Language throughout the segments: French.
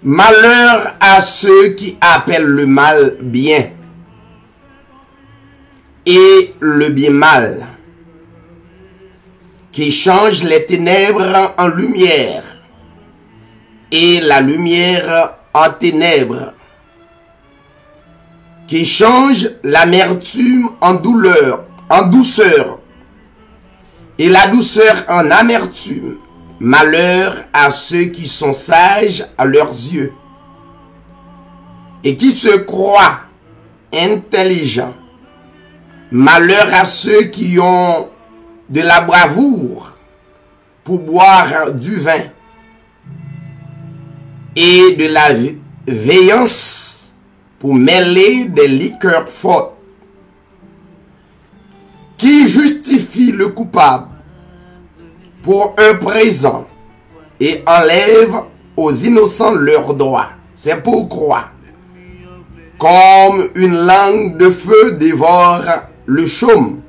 Malheur à ceux qui appellent le mal bien et le bien mal, qui changent les ténèbres en lumière et la lumière en ténèbres, qui changent l'amertume en douceur et la douceur en amertume. Malheur à ceux qui sont sages à leurs yeux et qui se croient intelligents. Malheur à ceux qui ont de la bravoure pour boire du vin et de la veillance pour mêler des liqueurs fortes, qui justifient le coupable pour un présent et enlève aux innocents leurs droits. C'est pourquoi, comme une langue de feu dévore le chaume,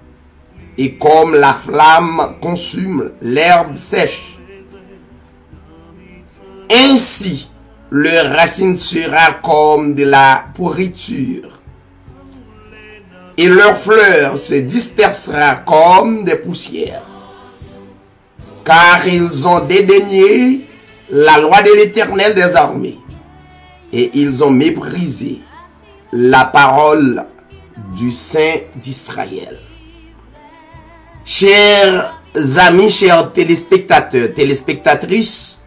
et comme la flamme consume l'herbe sèche, ainsi leur racine sera comme de la pourriture, et leur fleur se dispersera comme des poussières. Car ils ont dédaigné la loi de l'Éternel des armées, et ils ont méprisé la parole du Saint d'Israël. Chers amis, chers téléspectateurs, téléspectatrices,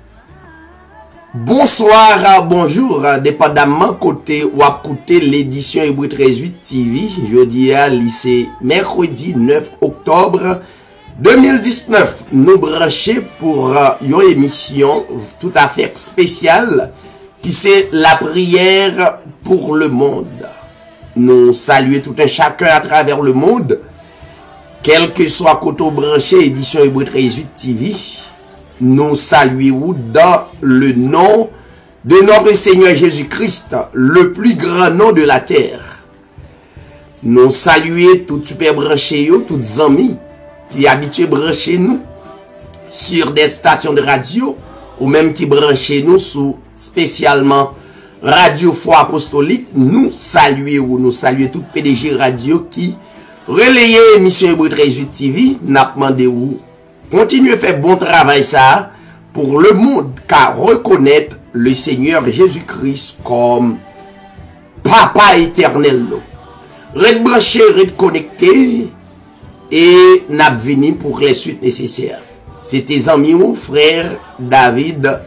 bonsoir, bonjour, dépendamment côté ou à côté l'édition Hébreu 13.8 TV, jeudi à lycée, mercredi 9 octobre 2019, nous branchons pour une émission tout à fait spéciale qui c'est la prière pour le monde. Nous saluons tout un chacun à travers le monde, quel que soit côté branché édition Hébreu 13.8 TV. Nous saluons dans le nom de notre Seigneur Jésus-Christ, le plus grand nom de la terre. Nous saluons tout super branché, tous amis qui habitués brancher nous sur des stations de radio ou même qui branchent nous sous spécialement Radio Foi Apostolique. Nous saluons tout PDG Radio qui relayait émission Hébreu 13.8 TV. N'a demandé où continuez à faire bon travail ça pour le monde, car reconnaître le Seigneur Jésus-Christ comme Papa éternel. Red branché, red connecté et n'a venu pour les suites nécessaires. C'était amis ou frère David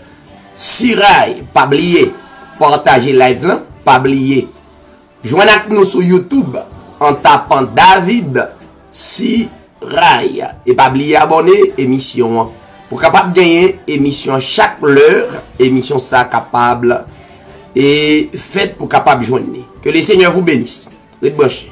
Sirail. Pas oublier partager live là, pas oublier joindre avec nous sur YouTube en tapant David Sirail et pas oublier abonner émission pour capable gagner émission chaque heure, émission ça capable et faites pour capable joindre. Que le Seigneur vous bénisse. Red branché.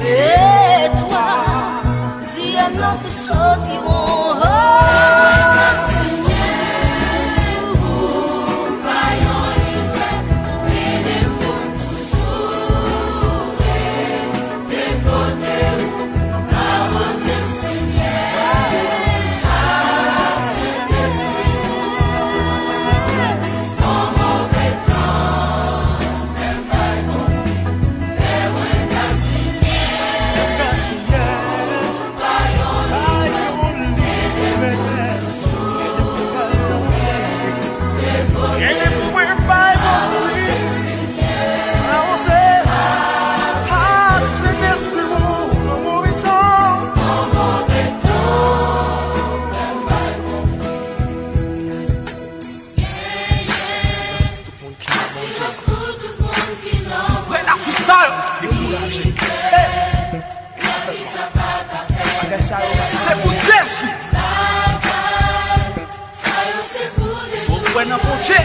Et toi, si elles n'en te sortiront. bagay sa yo, c'est pour Jésus. Vous pouvez n'en porter.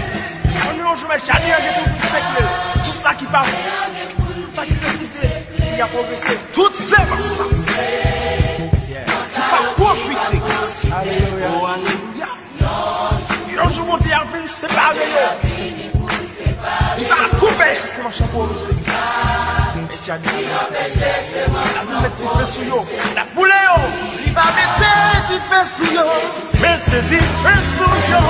On je vais jamais tout ça qui va. Tout ça qui fait il a progressé. Tout ça, c'est ça. Tu vas profiter. Alléluia. Oh, alléluia. Je vous dis à vous, séparer. Tu vas couper, c'est mon chapeau. Et tu as dit, la mettre du feu sur yo. La boule yo. Il va mettre du feu sur yo. Mettez du feu sur yo.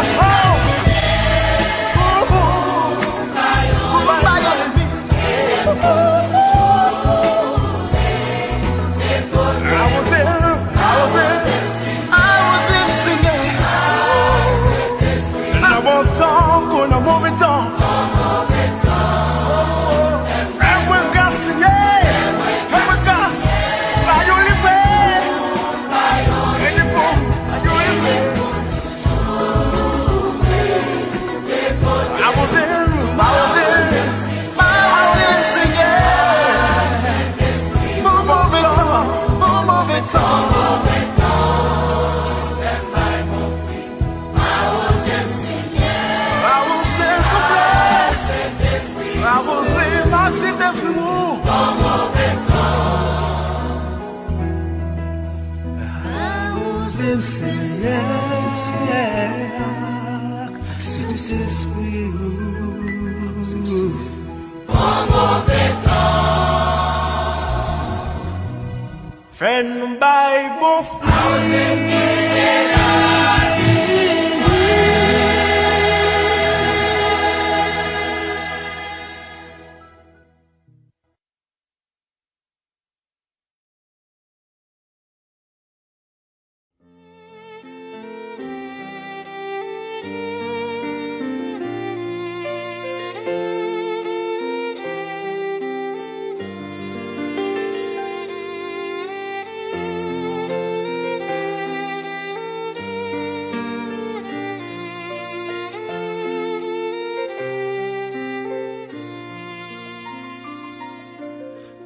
Friend Bible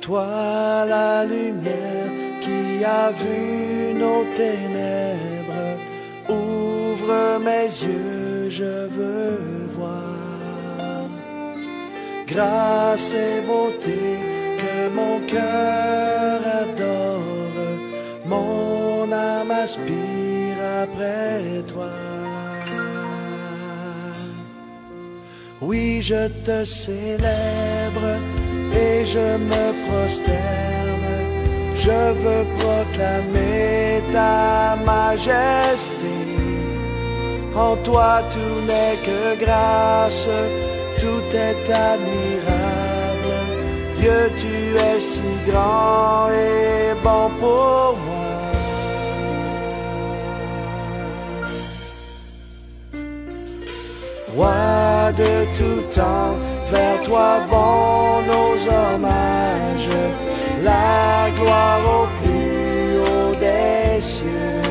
Toi la lumière qui a vu nos ténèbres, ouvre mes yeux, je veux voir. Grâce et beauté que mon cœur adore, mon âme aspire après toi. Oui, je te célèbre et je me prosterne, je veux proclamer ta majesté. En toi tout n'est que grâce, tout est admirable. Dieu, tu es si grand et bon pour moi. Roi de tout temps, vers toi vont nos hommages, la gloire au plus haut des cieux.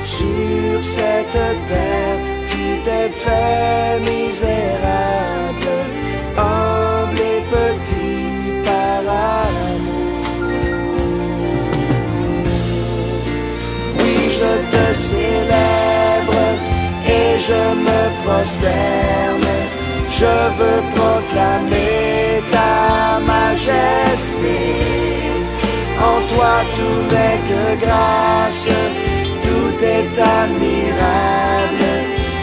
Sur cette terre, tu t'es fait misérable, humble et petit par amour. Oui, je te célèbre et je me prosterne, je veux proclamer ta majesté. En toi tout n'est que grâce, tout est admirable.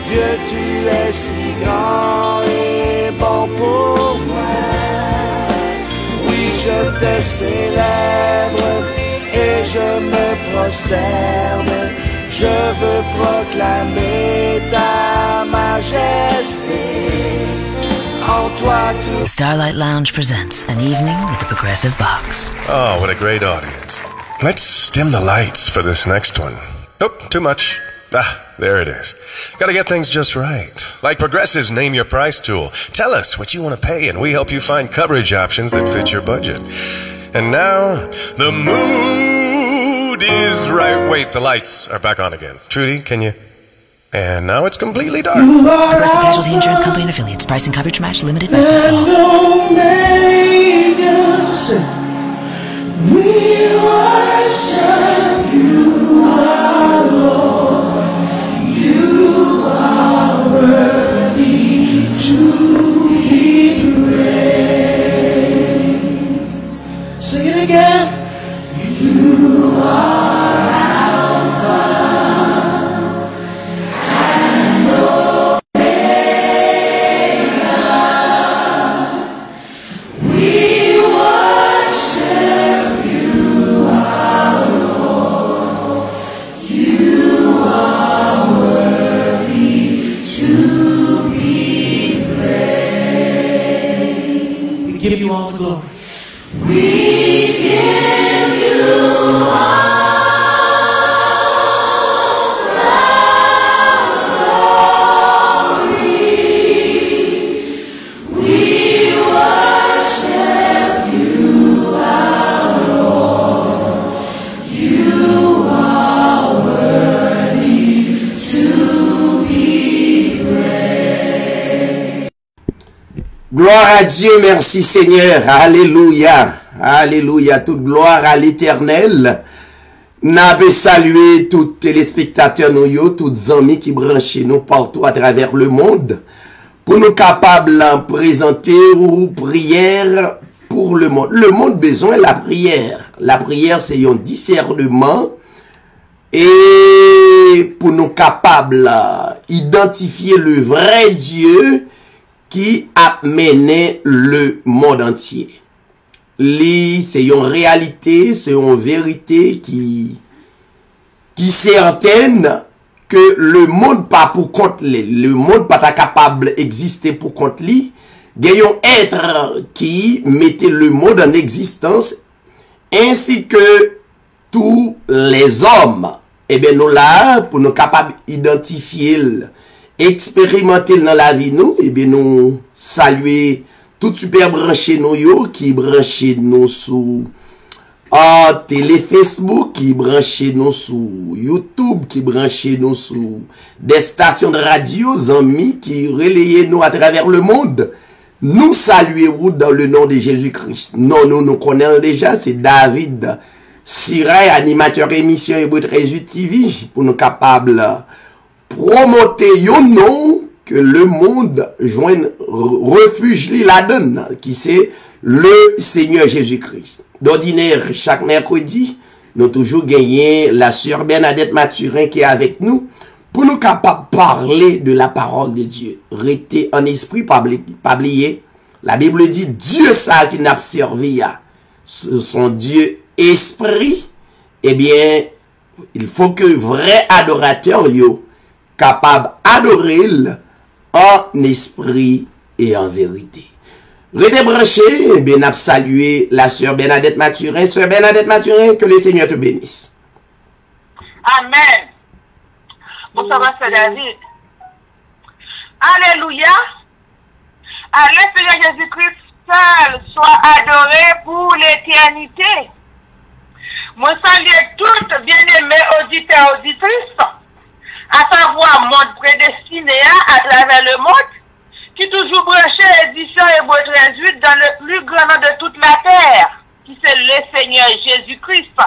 Dieu, tu es si grand et bon pour moi. Oui, je te célèbre et je me prosterne, je veux proclamer ta majesté. En toi tout. Starlight Lounge presents an evening with the Progressive Box. Oh, what a great audience. Let's dim the lights for this next one. Nope, too much. Ah, there it is. Gotta get things just right. Like Progressive's Name Your Price tool. Tell us what you want to pay and we help you find coverage options that fit your budget. And now, the mood is right. Wait, the lights are back on again. Trudy, can you? And now it's completely dark. Progressive Casualty Insurance Company and Affiliates. Price and coverage match limited by state law. We are Gloire à Dieu, merci Seigneur. Alléluia. Alléluia. Toute gloire à l'Éternel. N'a pas salué tous les téléspectateurs, nous, tous amis qui branchent nous partout à travers le monde. Pour nous capables de présenter une prière pour le monde. Le monde a besoin de la prière. La prière, c'est un discernement. Et pour nous capables d'identifier le vrai Dieu qui a mené le monde entier. C'est une réalité, c'est une vérité qui certaine que le monde pas pour compte le monde pas capable d'exister pour compte lui. Il y a un être qui mettait le monde en existence ainsi que tous les hommes. Eh bien, nous là, pour nous capables d'identifier, expérimenter dans la vie, nous, eh bien, nous saluer tout super branché nous, qui branché nous sous télé Facebook, qui branché nous sous YouTube, qui branché nous sous des stations de radio, amis, qui relayent nous à travers le monde. Nous saluons dans le nom de Jésus-Christ. Non, nous connaissons déjà, c'est David Siray, animateur émission Hébreu 13 TV, pour nous capables promoter un nom que le monde joigne refuge la donne, qui c'est le Seigneur Jésus-Christ. D'ordinaire, chaque mercredi, nous toujours gagné la sœur Bernadette Mathurin qui est avec nous, pour nous capables de parler de la parole de Dieu. Rester en esprit, pas oublier. La Bible dit, Dieu ça qui n'a servi à son Dieu esprit, eh bien, il faut que vrai adorateur yo capable adorer en esprit et en vérité. Restez branchés, eh bien, n'a salué la sœur Bernadette Mathurin. Sœur Bernadette Mathurin, que le Seigneur te bénisse. Amen. Bonsoir, Sœur David. Alléluia. Allez, Seigneur Jésus-Christ, seul soit adoré pour l'éternité. Moi, salue toutes bien-aimées auditeurs et auditrices, à savoir monde prédestiné à travers le monde, qui toujours branché édition Hébreu 13 dans le plus grand nom de toute la terre, qui c'est le Seigneur Jésus-Christ,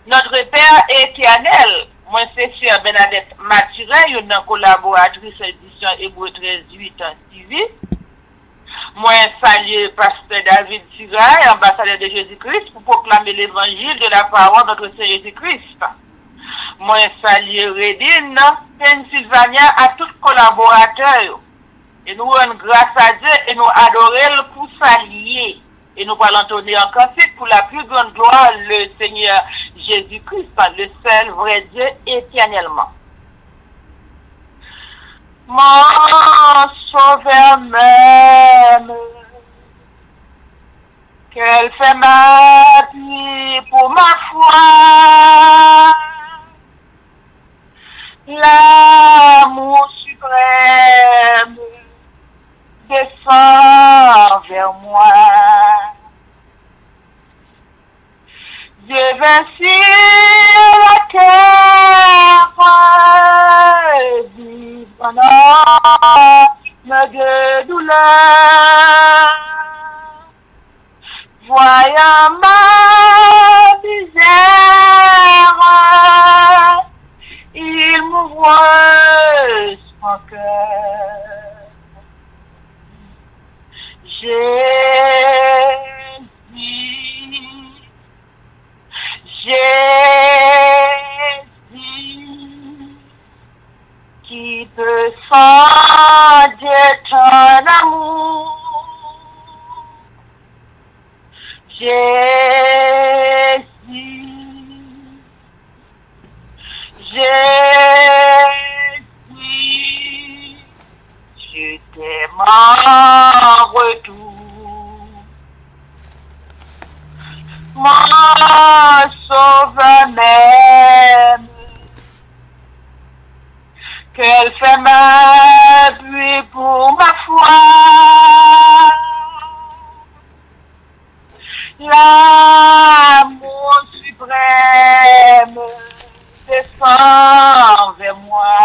notre Père éternel. Moi, c'est Sœur Bernadette Mathurin, une collaboratrice édition Hébreu 13 TV. Moi, salue Pasteur David Siray, ambassadeur de Jésus-Christ, pour proclamer l'évangile de la parole de notre Seigneur Jésus-Christ. Moi, salue Redine, Pennsylvania, à tous collaborateurs. Et nous rendons grâce à Dieu et nous adorons pour s'allier. Et nous allons entonner en cantique pour la plus grande gloire, le Seigneur Jésus-Christ, le seul vrai Dieu éternellement. Mon sauveur m'aime, qu'elle fait ma vie pour ma foi. L'amour suprême descend vers moi. Dieu vint sur la terre, vivre de douleur, voyant ma misère, il m'ouvre son cœur. Jésus, qui peut fonder ton amour. Jésus, je t'aime en retour. Mon sauveur m'aime, qu'elle fait ma vie pour ma foi. L'amour suprême descend vers moi.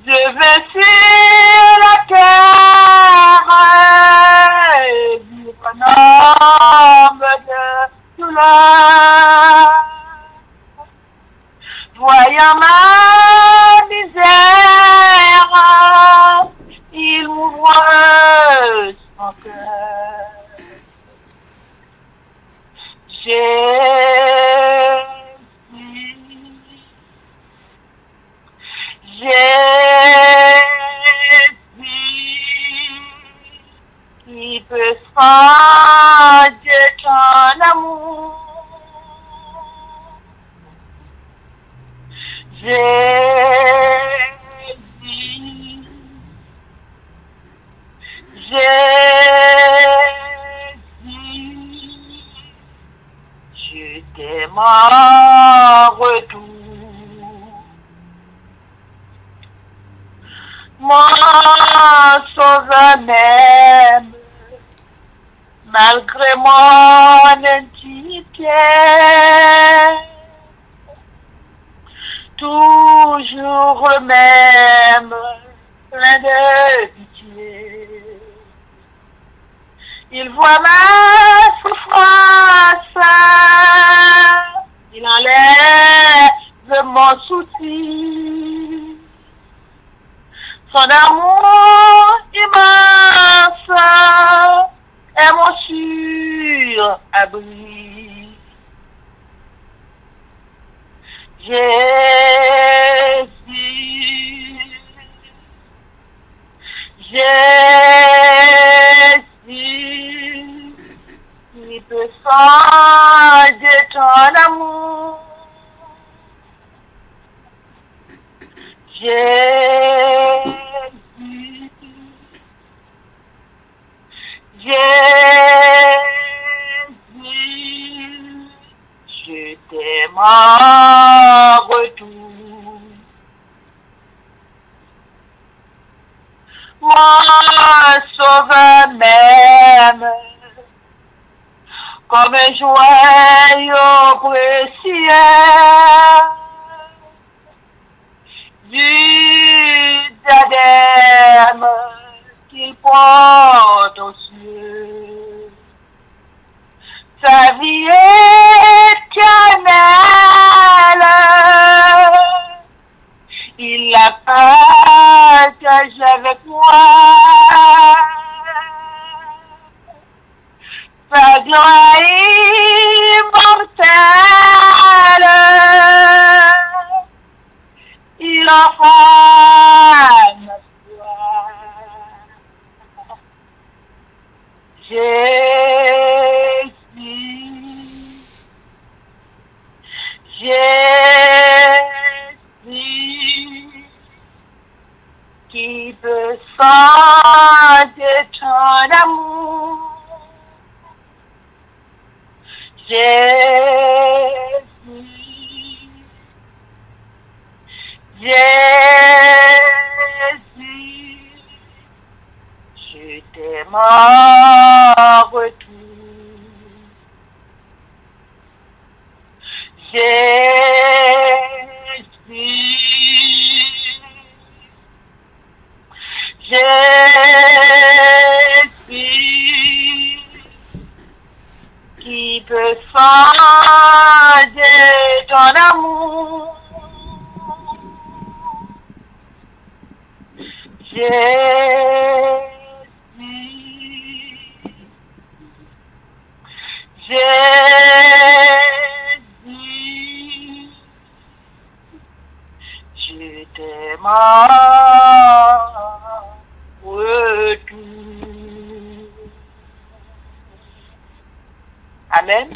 Je vais sur Voyant ma misère, il m'ouvre son cœur. Jésus, qui peut changer ton amour. Jésus, je t'aime en retour. Mon sauveur m'aime, malgré mon intimité. Toujours le même, plein de pitié. Il voit ma souffrance, il enlève mon souci. Son amour immense est mon sûr abri. Jésus, qui peut changer ton amour. Jésus, je t'aime en retour. Mon sauveur m'aime comme un joyau précieux du diadème qu'il porte aux cieux. Sa vie éternelle, il la partage avec moi. Sa gloire immortelle, il enflamme ma foi. Jésus, qui peut changer ton amour. Jésus, je t'aime en retour. Jésus, qui peut changer ton amour. Jésus, je t'aime en retour. Amen.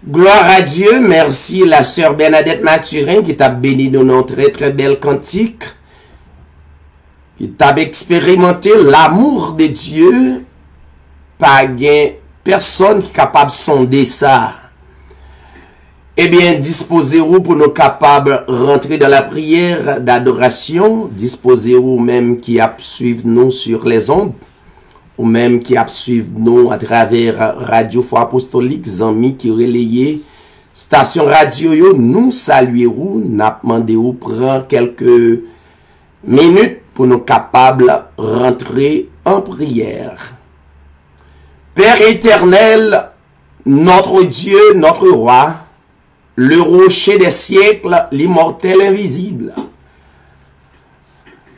Gloire à Dieu, merci la sœur Bernadette Mathurin qui t'a béni de nos très très belles cantiques, qui t'a expérimenté l'amour de Dieu, pas gain personne qui est capable de sonder ça. Eh bien, disposez-vous pour nous capables de rentrer dans la prière d'adoration, disposez-vous même qui a suivre nous sur les ondes, ou même qui a suivre nous à travers Radio Foi Apostolique, amis qui relayé station radio yo, nous saluerons, n'a demandé ou prend quelques minutes pour nous capables de rentrer en prière. Père éternel, notre Dieu, notre roi, le rocher des siècles, l'immortel invisible,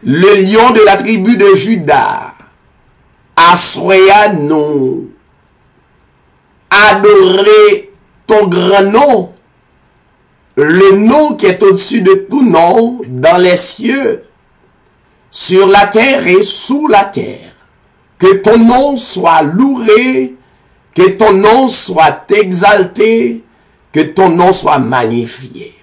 le lion de la tribu de Juda, assoya nous, adorer ton grand nom, le nom qui est au-dessus de tout nom, dans les cieux, sur la terre et sous la terre. Que ton nom soit loué, que ton nom soit exalté, que ton nom soit magnifié.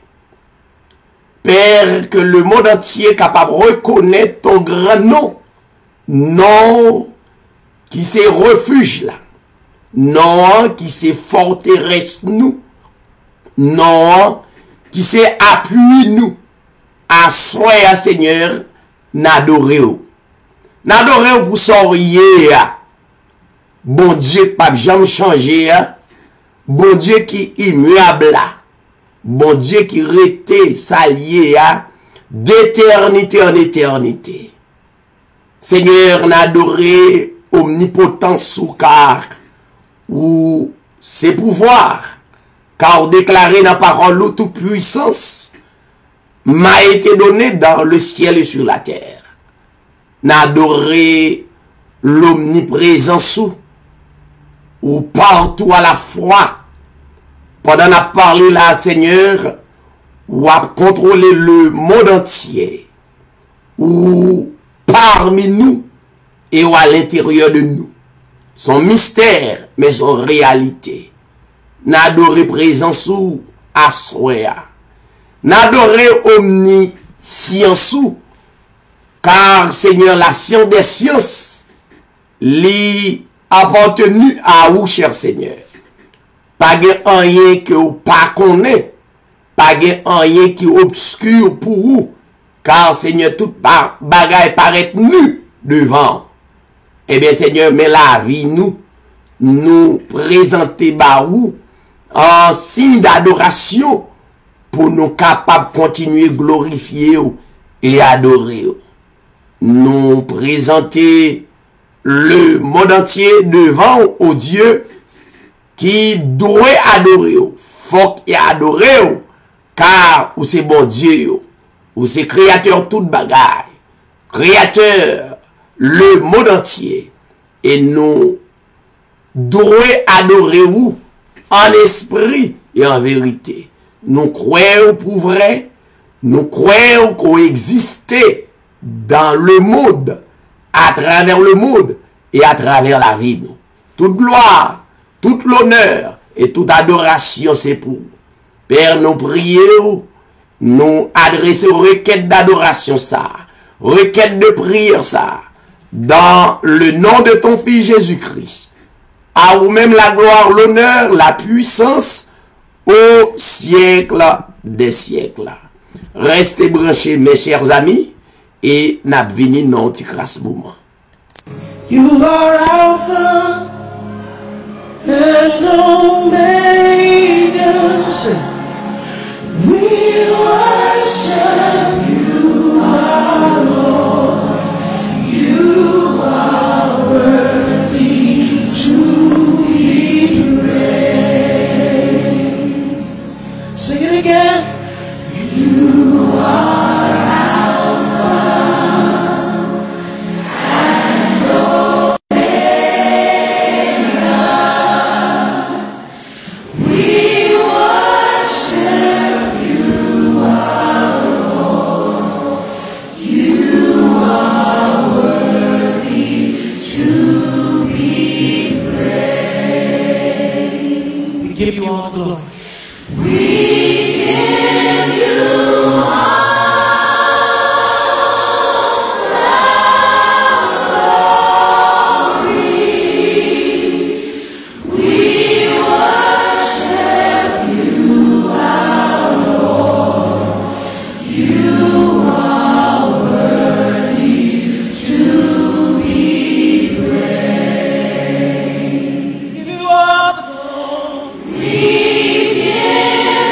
Père, que le monde entier est capable de reconnaître ton grand nom, nom qui c'est refuge là, nom qui c'est forteresse nous, nom qui c'est appui nous, à soi, Seigneur, n'adorer ou. N'adorer ou pour sortir, bon Dieu, pas jamais changer, bon Dieu qui est immuable, bon Dieu qui rete s'allier d'éternité en éternité. Seigneur, n'adorer omnipotence sous car, ou ses pouvoirs, car déclaré dans la parole toute puissance m'a été donnée dans le ciel et sur la terre. N'adorer l'omniprésence ou partout à la fois. Pendant qu'on a parlé là, Seigneur, ou à contrôler le monde entier, ou parmi nous et ou à l'intérieur de nous. Son mystère, mais son réalité. N'adorer présence ou à soi. N'adorer omniscience ou, car Seigneur, la science des sciences, l'y appartenu à vous, cher Seigneur. Pas de rien que vous pas connaît, pas de rien qui est obscur pour vous, car Seigneur, tout bagaille paraît nu devant. Eh bien, Seigneur, mais la vie, nous présenter par vous en signe d'adoration pour nous capables de continuer à glorifier et adorer. Nous présenter le monde entier devant au Dieu qui doit adorer. Faut qu'il adorer, car ou c'est bon Dieu, ou c'est créateur toute bagaille, créateur le monde entier, et nous devons adorer vous en esprit et en vérité. Nous croyons pour vrai, nous croyons qu'on existe dans le monde, à travers le monde et à travers la vie. Nous. Toute gloire, tout l'honneur et toute adoration, c'est pour vous. Père, nous prions, nous adressons requête d'adoration ça, requête de prière ça, dans le nom de ton Fils Jésus-Christ. À vous-même la gloire, l'honneur, la puissance au siècle des siècles. Restez branchés, mes chers amis, et n'a venu non petit crasse moment. You are Alpha and Omega. We worship you, our Lord. You are worthy to be praised. Sing it again. You are Alpha and Omega. We worship you, our Lord. You are worthy to be praised. We give you all the glory. We give you all the glory. We give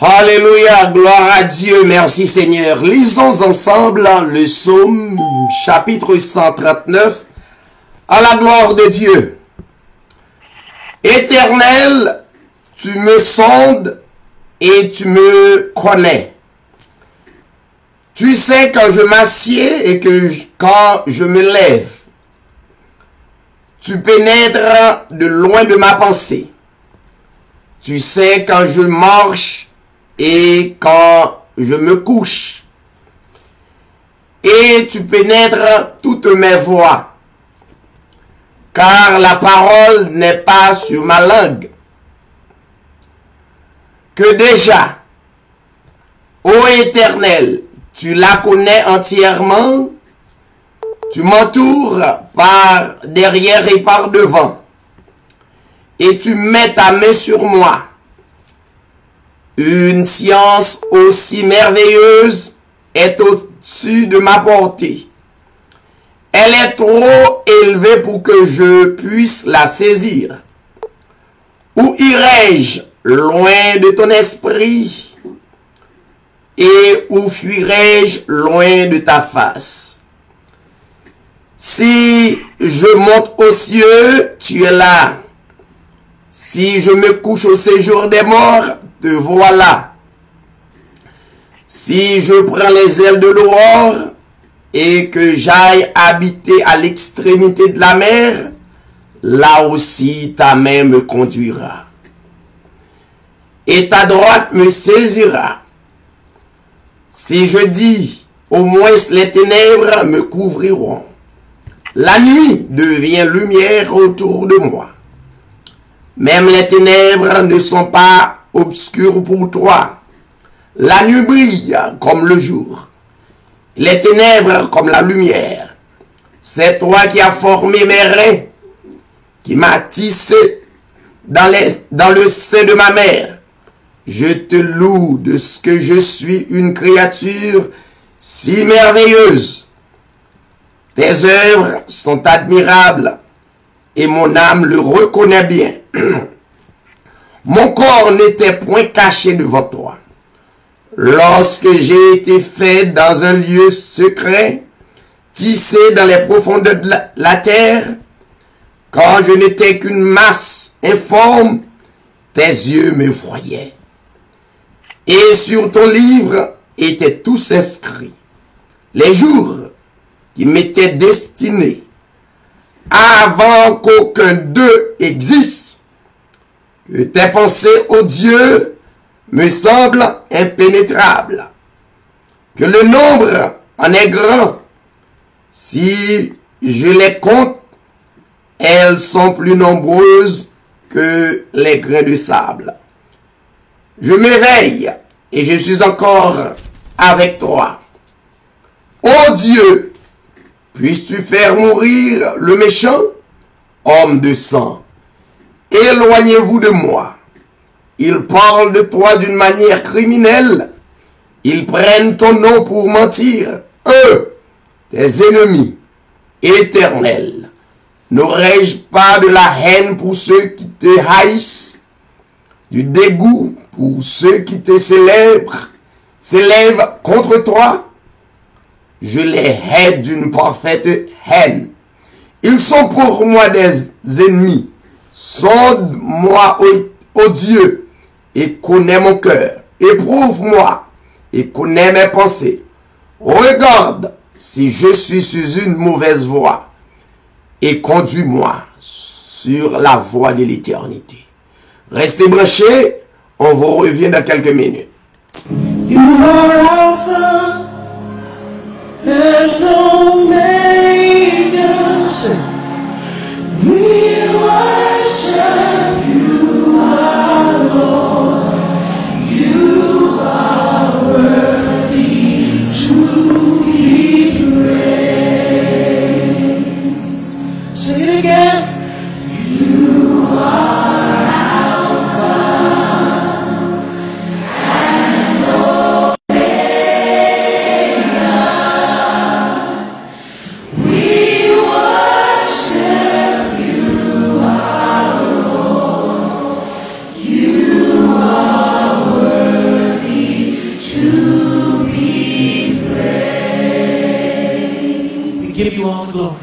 Alléluia, gloire à Dieu, merci Seigneur. Lisons ensemble le psaume chapitre 139 à la gloire de Dieu. Éternel, tu me sondes et tu me connais. Tu sais quand je m'assieds et quand je me lève. Tu pénètres de loin de ma pensée. Tu sais quand je marche et quand je me couche. Et tu pénètres toutes mes voies. Car la parole n'est pas sur ma langue. Que déjà, ô Éternel, tu la connais entièrement. Tu m'entoures par derrière et par devant. Et tu mets ta main sur moi. Une science aussi merveilleuse est au-dessus de ma portée. Elle est trop élevée pour que je puisse la saisir. Où irai-je loin de ton esprit? Et où fuirai-je loin de ta face? Si je monte aux cieux, tu es là. Si je me couche au séjour des morts, te voilà. Si je prends les ailes de l'aurore et que j'aille habiter à l'extrémité de la mer, là aussi ta main me conduira. Et ta droite me saisira. Si je dis, au moins les ténèbres me couvriront. La nuit devient lumière autour de moi. Même les ténèbres ne sont pas obscures pour toi. La nuit brille comme le jour. Les ténèbres comme la lumière. C'est toi qui as formé mes reins, qui m'as tissé dans le sein de ma mère. Je te loue de ce que je suis une créature si merveilleuse. Tes œuvres sont admirables et mon âme le reconnaît bien. Mon corps n'était point caché devant toi. Lorsque j'ai été fait dans un lieu secret, tissé dans les profondeurs de la terre, quand je n'étais qu'une masse informe, tes yeux me voyaient. Et sur ton livre étaient tous inscrits les jours qui m'étaient destinés avant qu'aucun d'eux existe. Que tes pensées, ô Dieu, me semblent impénétrables. Que le nombre en est grand. Si je les compte, elles sont plus nombreuses que les grains de sable. Je m'éveille et je suis encore avec toi. Ô Dieu, puisses-tu faire mourir le méchant, homme de sang? Éloignez-vous de moi. Ils parlent de toi d'une manière criminelle. Ils prennent ton nom pour mentir. Eux, tes ennemis éternels. N'aurais-je pas de la haine pour ceux qui te haïssent? Du dégoût pour ceux qui te s'élèvent contre toi? Je les hais d'une parfaite haine. Ils sont pour moi des ennemis. Sonde-moi, ô Dieu, et connais mon cœur. Éprouve-moi et connais mes pensées. Regarde si je suis sur une mauvaise voie et conduis-moi sur la voie de l'éternité. Restez branchés, on vous revient dans quelques minutes. You are Alpha and Omega. We worship you, our Lord. You are worthy to be praised. Say it again. You are Alpha and Omega. We worship you, our Lord. all the glory.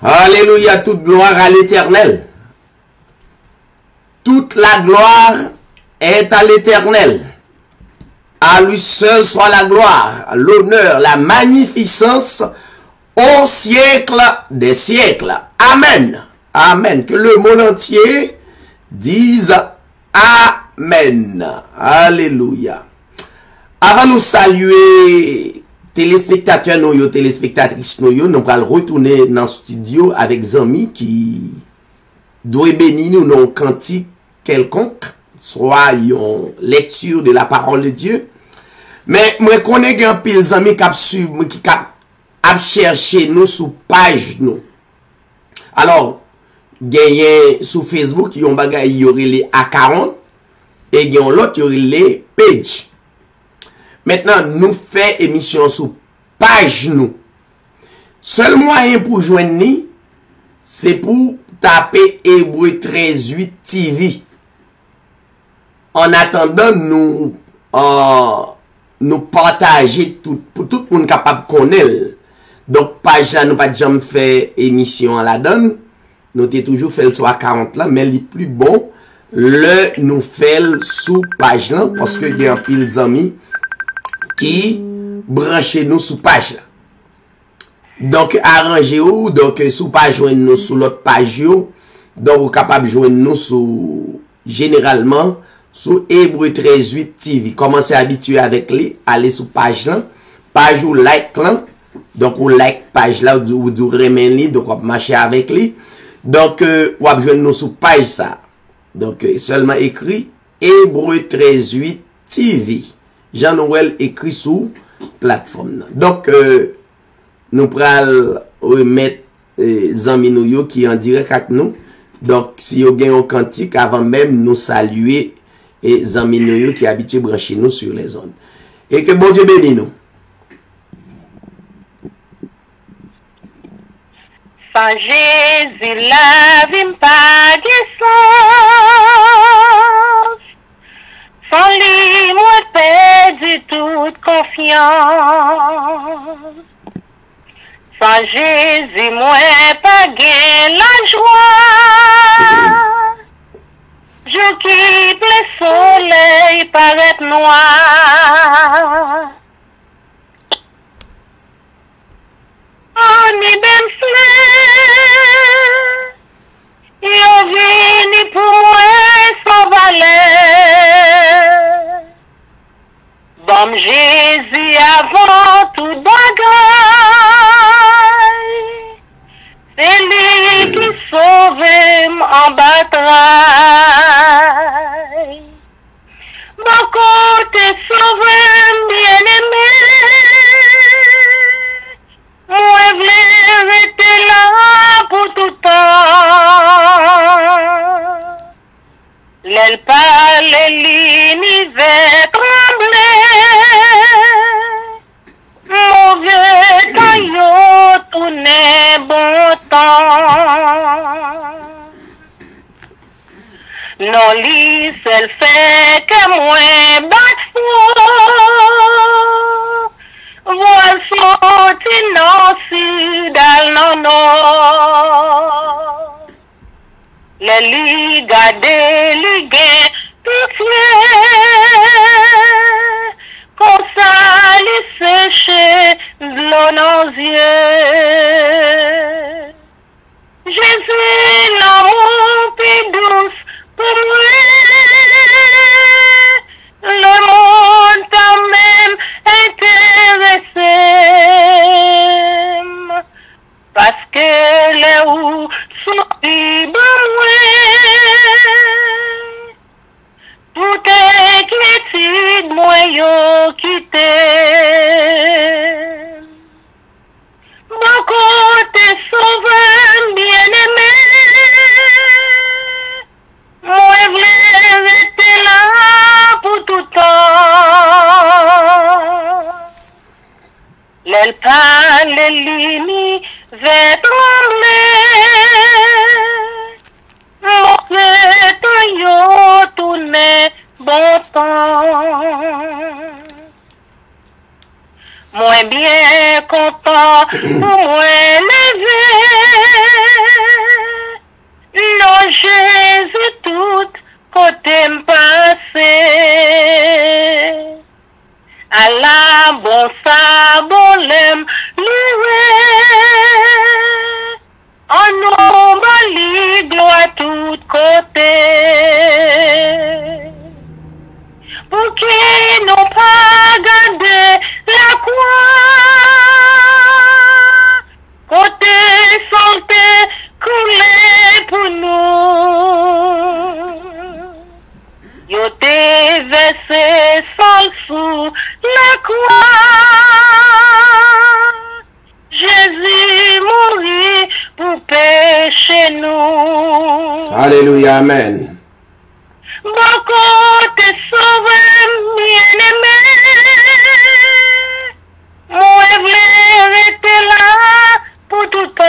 Alléluia, toute gloire à l'Éternel. Toute la gloire est à l'Éternel. À lui seul soit la gloire, l'honneur, la magnificence au siècle des siècles. Amen. Amen. Que le monde entier dise Amen. Alléluia. Avant de nous saluer, téléspectateurs, nous, téléspectatrices, nous allons retourner dans le studio avec Zami qui doit bénir nous dans un cantique quelconque, soit une lecture de la parole de Dieu. Mais moi, je connais un pile Zami qui a cherché nous sur page nous. Alors, gagné sur Facebook, il y a un bagage, il y aurait les A40 et il y a l'autre, il y aurait les pages. Maintenant, nous faisons émission sur page nous. Seul moyen pour joindre nous, c'est pour taper Hébreu 13:8 TV. En attendant, nous partager tout, pour tout le monde capable de connaître. Donc, page là, nous pas jamais fait émission à la donne. Nous avons toujours fait le soir 40 là, mais le plus bon, nous fait sous page là, parce que il y a un pile d'amis qui branche nous sous page là. Donc arrangez-vous, donc sous page joindre nous sous l'autre page yo, donc vous capable joindre nous sous généralement sous Hébreu 13:8 TV. Commencez à habituer avec lui, allez sous page là, page ou like là. Donc vous like page là ou du remen donc vous marcher avec lui. Donc vous avez joindre nous sous page ça. Donc seulement écrit Hébreu 13:8 TV. Jean-Noël écrit sous plateforme. Donc, nous prenons remettre Zami Nouyo qui est en direct avec nous. Donc, si vous avez un cantique, avant même nous saluer et Zami Nouyo qui est habitué à brancher nous sur les ondes. Et que bon Dieu bénisse nous. Sans Jésus, la vie pas de sens. Sans lui, moi, perdu toute confiance. Sans Jésus, moi, pas gain la joie. Je quitte le soleil, paraît noir. On est bien fleur. Yo vini pour moi sans valeur. Bon Jésus avant tout bagaille. C'est lui qui sauve en bataille. Mon côté sauvé bien aimé. Moi v'lais rester là pour tout temps. L'aile parle l'univers tremblé. Mauvais caillot tourné bon temps. Non li seul fait que moi bat fou. Voile sorti non sud non non. Le li gade li gen pitié. Comme ça li séché l'eau nos yeux. Jésus l'amour plus douce pour moi. Le monde quand même intéressé. Parce que les où sont moi. Tout inquiétude moi yo quitté. parle l'uni vers trembler. Mon temps yo tourné bon temps. Moi bien content, moi levé. Non Jésus tout côté m'passé. À la bon sabolem liwe. En nous bali gloire tout côté. Pour qui nous pas garder la croix. Côté santé coulé pour nous. Yo te versé sol sous la croix. Jésus mourit pour pécher nous. Alléluia, amen. Mon côté sauvé, bien-aimé. Moi, je rester là pour tout temps.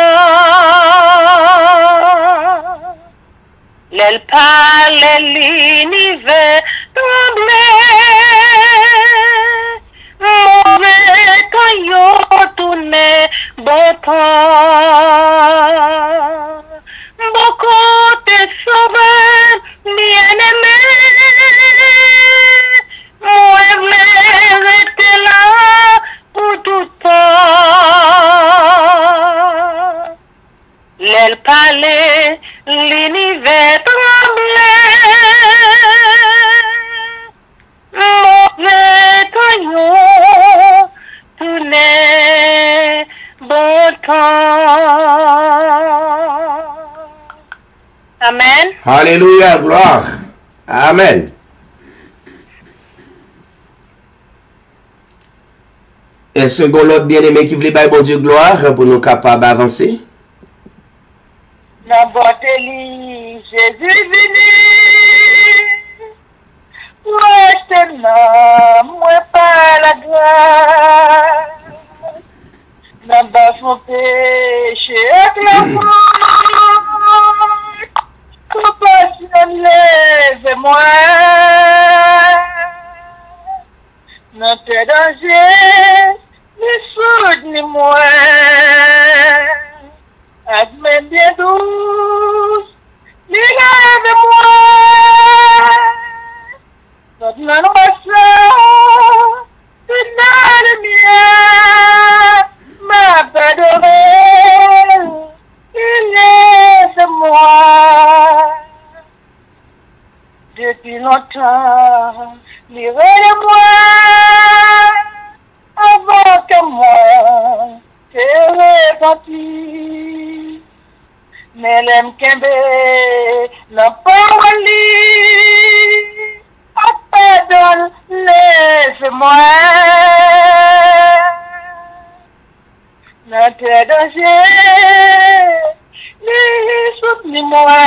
L'elle parle l'univers tremblait. Mauvais quand yo tourné bon temps. Mon côté sauvé, bien-aimé. Moi, je rester là pour tout temps. L'elle parlait, l'univers tremblait. Mauvais caillou tournait bon temps. Amen. Alléluia, gloire. Amen. Est-ce que l'autre bien-aimé qui voulait bailler bon Dieu gloire pour nous capables d'avancer? N'importe li, Jésus venu. Moi t'aime, moi pas la gloire. N'a pas son péché avec la faute. Compassion lève-moi. Notre danger, ni soude ni moi. Admets bien douce, lève-moi. Notre nanoisseur, c'est le mien. Ma adorée, lève-moi. Depuis longtemps, libère-moi. Avant que moi, t'es repenti. Mais l'aime kembe n'a pas li. Pardonne, laisse-moi. Notre danger, ni soutenez-moi.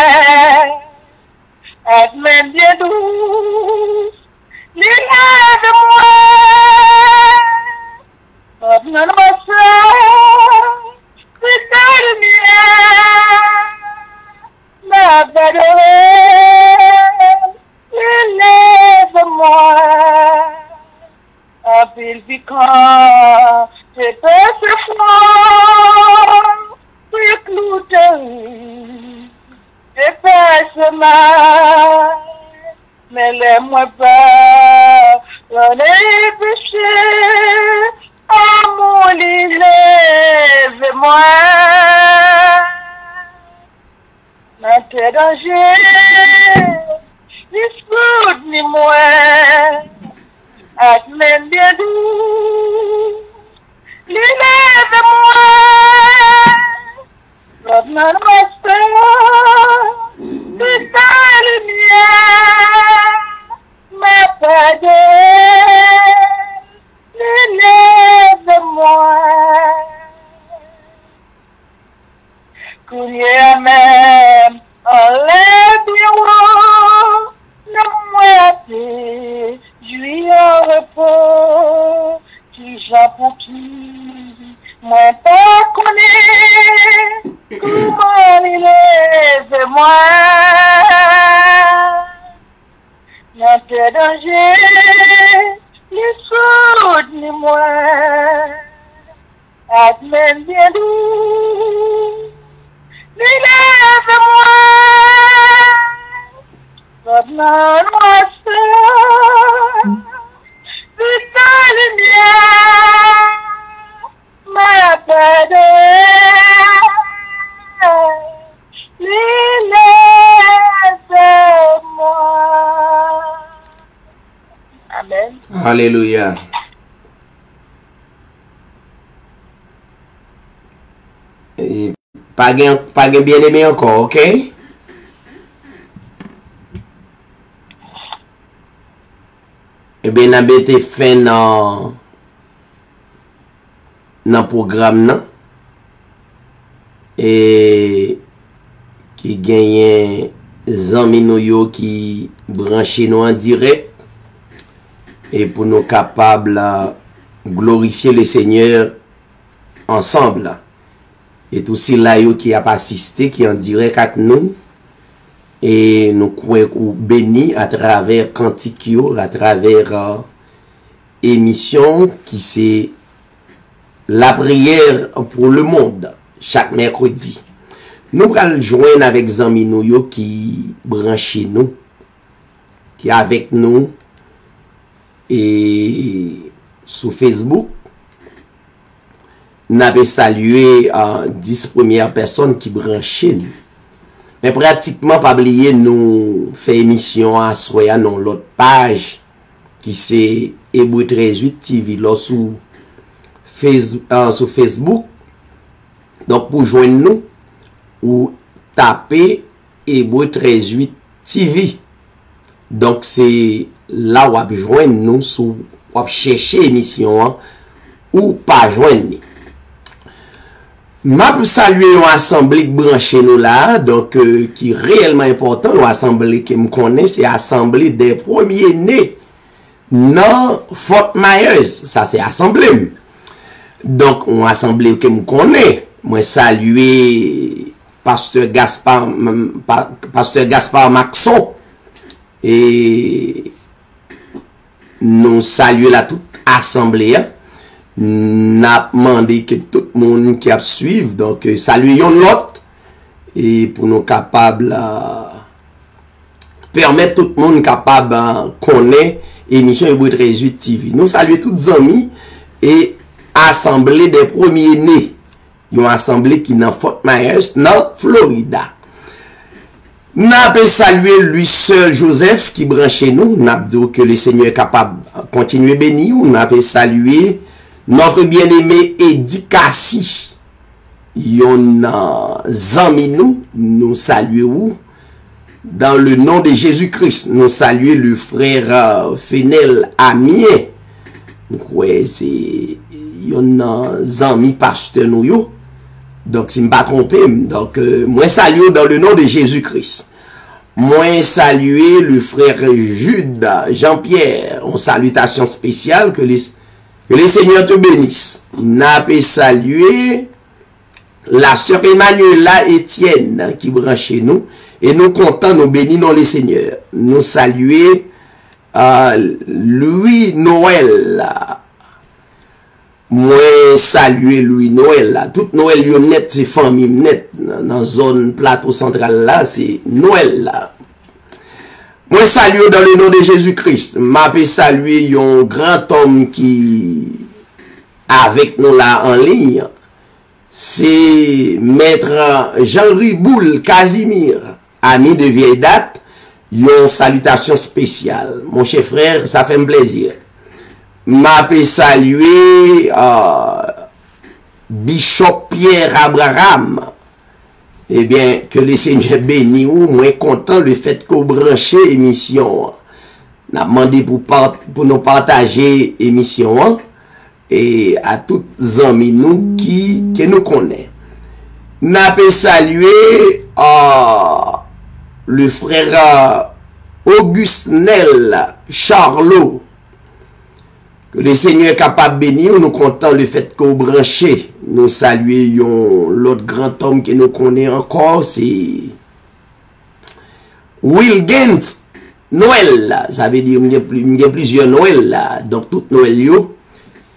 Admets bien douce, lève-moi. Pardonne-moi ça, c'est le mien. Ma valeur, lève-moi. Appelle quand c'est pas ce froid, c'est clouté, c'est pas ce mal, mais laisse-moi pas, on est péché, oh mon lit, lève-moi. Notre danger, ni soude ni moi, admets bien doux, lève-moi. Revenons ma soeur, c'est ça le mien, ma padelle, lève-moi. Coulier même, enlève Moi pas connais comment il est moi. N'a pas danger, ni soude ni moi. Admène bien doux, ni lève-moi. Maintenant, moi seul, de ta lumière, ma paix, lève-moi. Amen. Alléluia. Et pas bien aimé encore, ok? Eh bien, n'a été fait dans le programme nan, et qui gagne zanmi nou yo qui branché nous en direct et pour nous capables glorifier le Seigneur ensemble. Et aussi là yo qui a assisté qui en direct avec nous et nous croyons bénis à travers cantique yo, à travers émission qui c'est la prière pour le monde chaque mercredi. Nous allons joindre avec zanmi nou yo qui branché nous, qui est avec nous et sur Facebook. Nous avons salué 10 premières personnes qui branchaient nous. Mais pratiquement, pas oublier, nous faisons émission à Soya dans l'autre page qui c'est Hébreu 13:8 TV là sur Facebook. Donc pour joindre nous, ou taper Hébreu 13:8 TV. Donc c'est là où vous joindre nous, ou chercher émission ou pas joindre. Je salue une assemblée qui branche nous là, donc qui est réellement important, une assemblée qui me connaît, c'est l'assemblée des premiers-nés dans Fort Myers, ça c'est assemblée. Donc, une assemblée qui me connaît, moi saluer Pasteur Gaspard Maxon, et nous saluer la toute assemblée. N'a demandé que tout le monde qui a suivi, donc saluons l'autre et pour nous capables permettre tout le monde capable connaître émission Hébreu 13:8 TV. Nous saluons tous les amis et assemblée des premiers-nés, une assemblée qui est dans Fort Myers, dans Florida. N'a pas salué lui seul Joseph qui branche nous, n'a dit que le Seigneur est capable de continuer bénir, n'a pas salué notre bien-aimé Eddie Kassi, yon zami nous saluons dans le nom de Jésus-Christ. Nous saluons le frère Fenel Amien. Ouais, c'est yon zami pasteur nous yo. Donc si je ne me pas trompé, donc moi saluons dans le nom de Jésus-Christ. Moi saluer le frère Jude Jean-Pierre. En salutation spéciale que le Seigneur te bénisse. N'a pas salué la sœur Emmanuela Etienne qui branche chez nous. Et nous comptons, nous bénissons le Seigneur. Nous saluer Louis Noël. Moi saluer Louis Noël. Toute Noël yon net, c'est famille net. Dans la zone plateau central là, c'est Noël là. Moi salue dans le nom de Jésus-Christ. M'a salué un grand homme qui avec nous là en ligne. C'est maître Jean-Louis Boule Casimir, ami de vieille date. Une salutation spéciale. Mon cher frère, ça fait un plaisir. M'a salué Bishop Pierre Abraham. Eh bien, que le Seigneur bénisse ou, moins content le fait qu'on branche l'émission. N'a demandé pour nous partager l'émission et à tous les amis nous qui nous connaissent. N'a pas salué le frère Augustinel Charlot Que le Seigneur est capable de bénir, nous comptons le fait qu'on branché. Nous saluons l'autre grand homme que nous connaissons encore, c'est Will Gaines. Noël, là. Ça veut dire qu'il y a plusieurs Noël, là. Donc, tout Noël,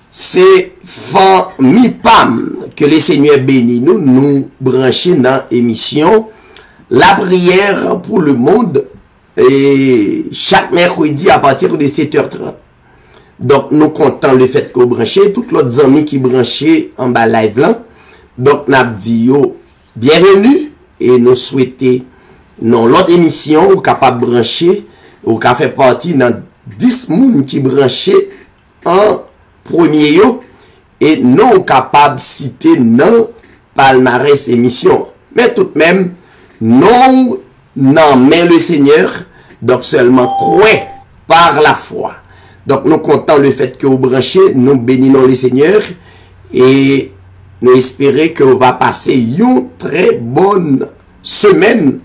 c'est famille Pam. Que le Seigneur bénisse nous, nous brancher dans l'émission La prière pour le monde. Et chaque mercredi à partir de 7h30. Donc, nous comptons le fait qu'on branche, tous les amis qui branchent en bas live là. Donc, nous avons dit bienvenue et nous souhaitons dans l'autre émission, capable de brancher, ou qui fait partie dans 10 personnes qui branchent en premier et non capable de citer dans palmarès émission. Mais tout de même, non, mais le Seigneur, donc seulement croire par la foi. Donc, nous comptons le fait que vous branchez, nous bénissons le Seigneur et nous espérons que vous va passer une très bonne semaine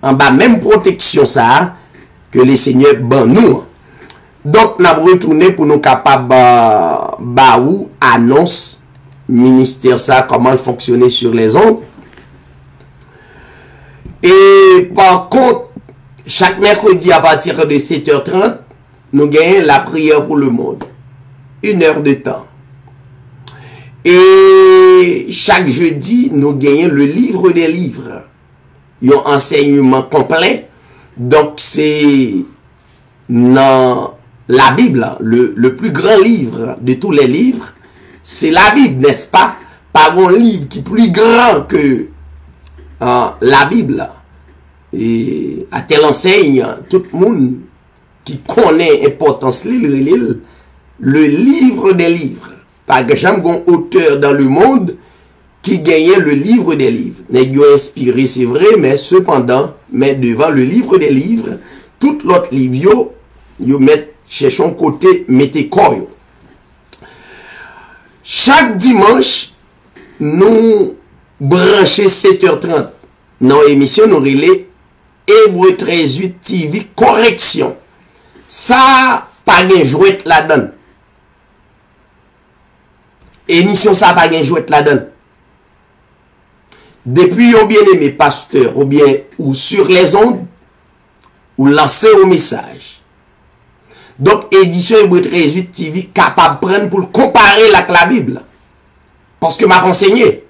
en bas même protection ça que le Seigneur ban nous. Donc, nous avons retourné pour nous capables ou annonce ministère ça, comment fonctionner sur les ondes. Et par contre, chaque mercredi à partir de 7h30, nous gagnons la prière pour le monde. 1 heure de temps. Et chaque jeudi, nous gagnons le livre des livres. Il y a un enseignement complet. Donc, c'est dans la Bible, le plus grand livre de tous les livres. C'est la Bible, n'est-ce pas? Pas un livre qui est plus grand que la Bible. Et à telle enseigne, tout le monde qui connaît l'importance le livre des livres. Par exemple, un auteur dans le monde qui gagnait le livre des livres. N'est-ce pas inspiré, c'est vrai, mais cependant, mais devant le livre des livres, tout l'autre livre, vous mettez chez son côté, mettez quoi. Chaque dimanche, nous branchons 7h30 dans l'émission, nous relais Hébreu 13:8 TV correction. Ça, pas de jouet là-dedans. Émission, ça, pas de jouet là-dedans. Depuis, on bien aimé pasteur, ou bien, ou sur les ondes, ou lancer un message. Donc, édition Hébreu 13:8 TV, capable de prendre pour comparer la Bible. Parce que m'a enseigné.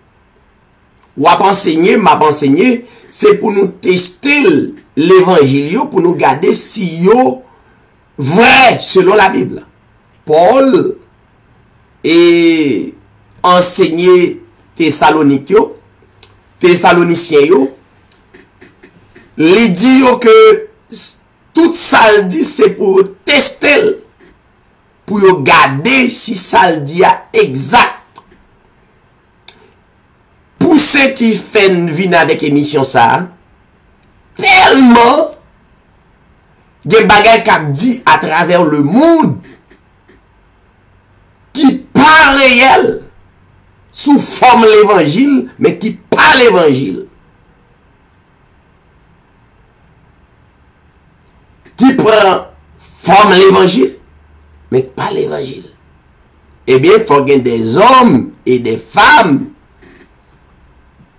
Ou a enseigné, m'a enseigné, c'est pour nous tester l'évangile, pour nous garder si yo vrai selon la Bible. Paul et enseigné Thessaloniciens, les dit que tout ça dit c'est pour tester, pour garder si ça dit exact. Pour ceux qui font venir avec émission ça, tellement des bagages qu'a dit à travers le monde qui pas réel sous forme l'évangile, mais qui pas l'évangile. Qui prend forme l'évangile, mais pas l'évangile. Eh bien, il faut qu'il y ait des hommes et des femmes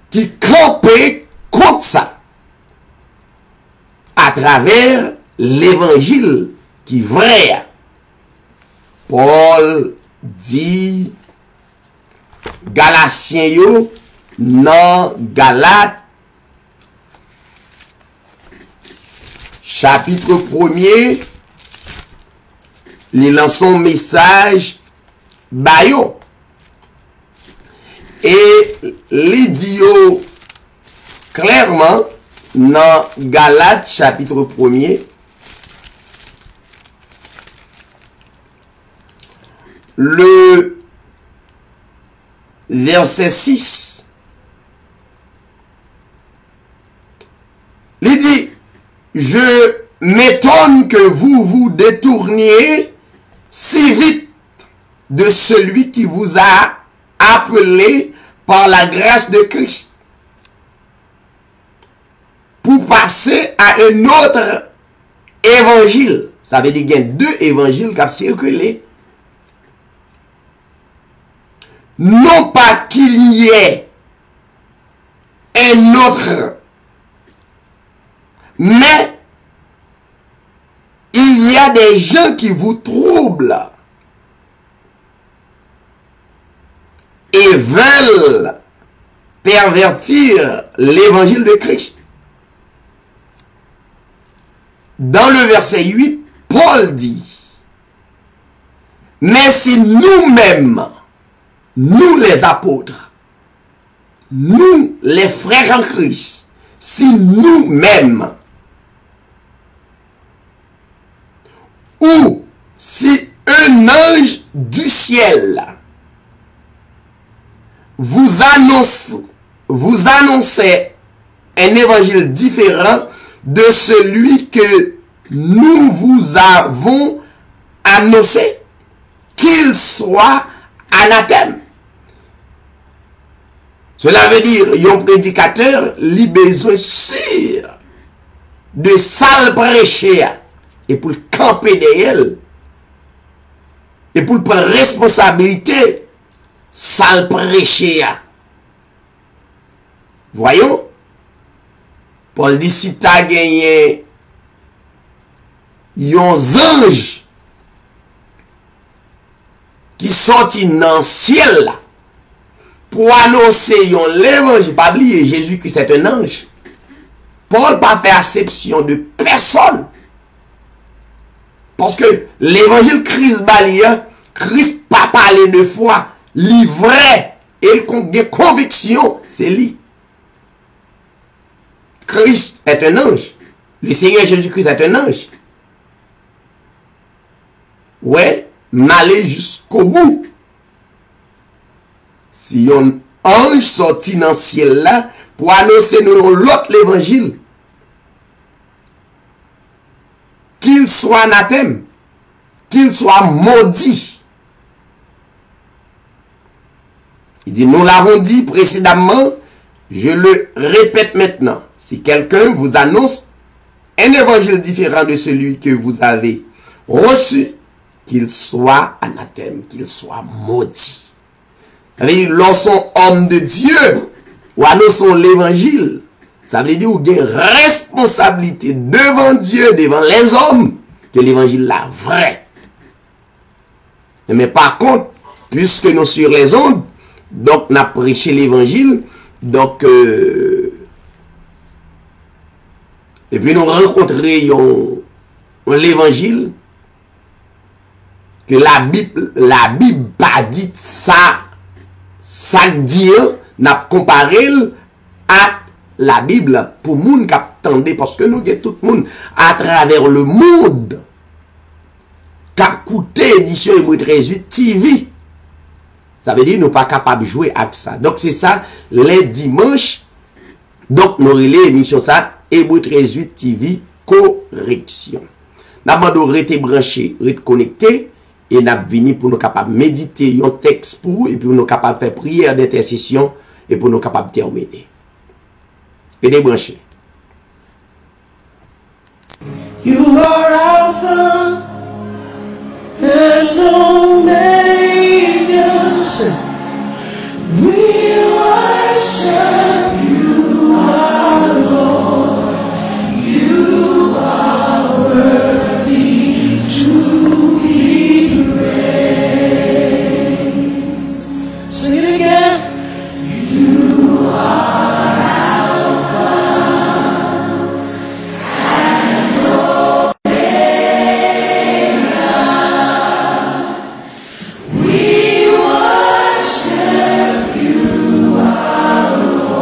qui campent contre ça à travers l'évangile qui est vrai. Paul dit Galatiens yo dans Galates chapitre 1er, il lance son message bayo et il dit clairement dans Galates chapitre 1er le verset 6, il dit: je m'étonne que vous vous détourniez si vite de celui qui vous a appelé par la grâce de Christ pour passer à un autre évangile. Ça veut dire qu'il y a deux évangiles qui ont circulé non pas qu'il y ait un autre, mais il y a des gens qui vous troublent et veulent pervertir l'évangile de Christ. Dans le verset 8, Paul dit, mais si nous-mêmes, nous les apôtres, nous les frères en Christ, si nous-mêmes, ou si un ange du ciel vous annonçait un évangile différent de celui que nous vous avons annoncé, qu'il soit anathème. Cela veut dire, un prédicateur, il a besoin sûr de sale prêcher et pour le camper derrière et pour prendre responsabilité, sale prêcher. Voyons, Paul dit, si tu as gagné un ange qui sorti dans le ciel pour annoncer l'évangile, pas oublier, Jésus-Christ est un ange. Paul n'a pas fait exception de personne. Parce que l'évangile Christ balia, Christ pas parlé de foi, livré et des convictions, c'est lui. Christ est un ange. Le Seigneur Jésus-Christ est un ange. Ouais, m'aller jusqu'au bout. Si un ange sorti dans le ciel là pour annoncer nous l'autre l'évangile, qu'il soit anathème, qu'il soit maudit. Il dit, nous l'avons dit précédemment, je le répète maintenant. Si quelqu'un vous annonce un évangile différent de celui que vous avez reçu, qu'il soit anathème, qu'il soit maudit. Lorsqu'on homme de Dieu ou annonçons l'évangile, ça veut dire qu'il y a une responsabilité devant Dieu, devant les hommes, que l'évangile est vrai. Mais par contre, puisque nous sur les ondes, donc nous avons prêché l'évangile, donc et puis nous rencontrons l'évangile, que la Bible pas dit ça dit, n'a comparé à la Bible pour moun qui attendait, parce que nous avons tout le monde à travers le monde qui a écouté édition Hébreu 13.8 TV. Ça veut dire que nous ne sommes pas capables de jouer avec ça. Donc c'est ça, les dimanches, donc nous relais l'émission ça, Hébreu 13.8 TV, correction. Nous avons rester branché, rester connecté, et nous avons venu pour nous capables de méditer un texte pour, et puis nous capables de faire prière d'intercession, et pour nous capables de terminer. Et débrancher. You are Alpha and Omega. We worship you, our Lord. You are worthy to be praised. Sing it again. You are Alpha and Omega. We worship you, our Lord.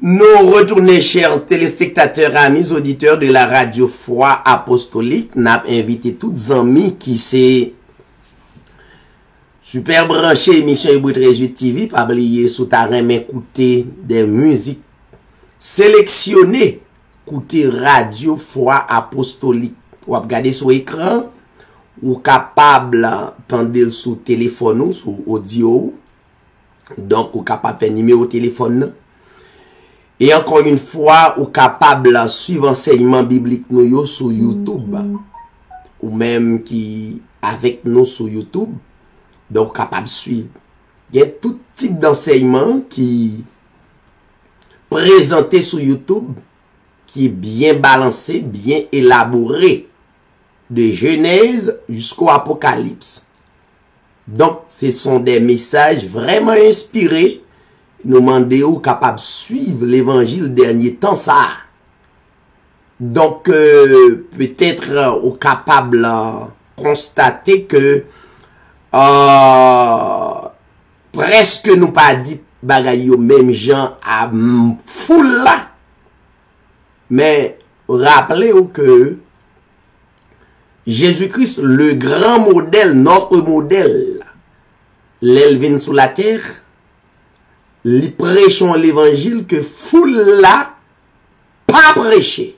Nous retournons, chers téléspectateurs, amis, auditeurs de la radio Foi Apostolique. Nous avons invité tous les amis qui s'est super branché émission Hébreu 13 TV, pas oublier sous terrain écouter des musiques sélectionnées, écouter radio Foi Apostolique. Ou regarder sur écran, ou capable d'entendre sur téléphone ou sur audio. Donc, ou capable de faire numéro téléphone. Et encore une fois, ou capable de suivre enseignement biblique nous sur YouTube. Ou même qui avec nous sur YouTube. Donc, capable de suivre. Il y a tout type d'enseignement qui présenté sur YouTube, qui est bien balancé, bien élaboré. De Genèse jusqu'au Apocalypse. Donc, ce sont des messages vraiment inspirés. Nous demandons capable de suivre l'évangile dernier temps ça. Donc, peut-être au capable de constater que presque nous pas dit bagaille même gens à foule là. Mais rappelez-vous que Jésus-Christ, le grand modèle, notre modèle, l'élevin sous la terre, les prêchons l'évangile que foule là, pas prêcher.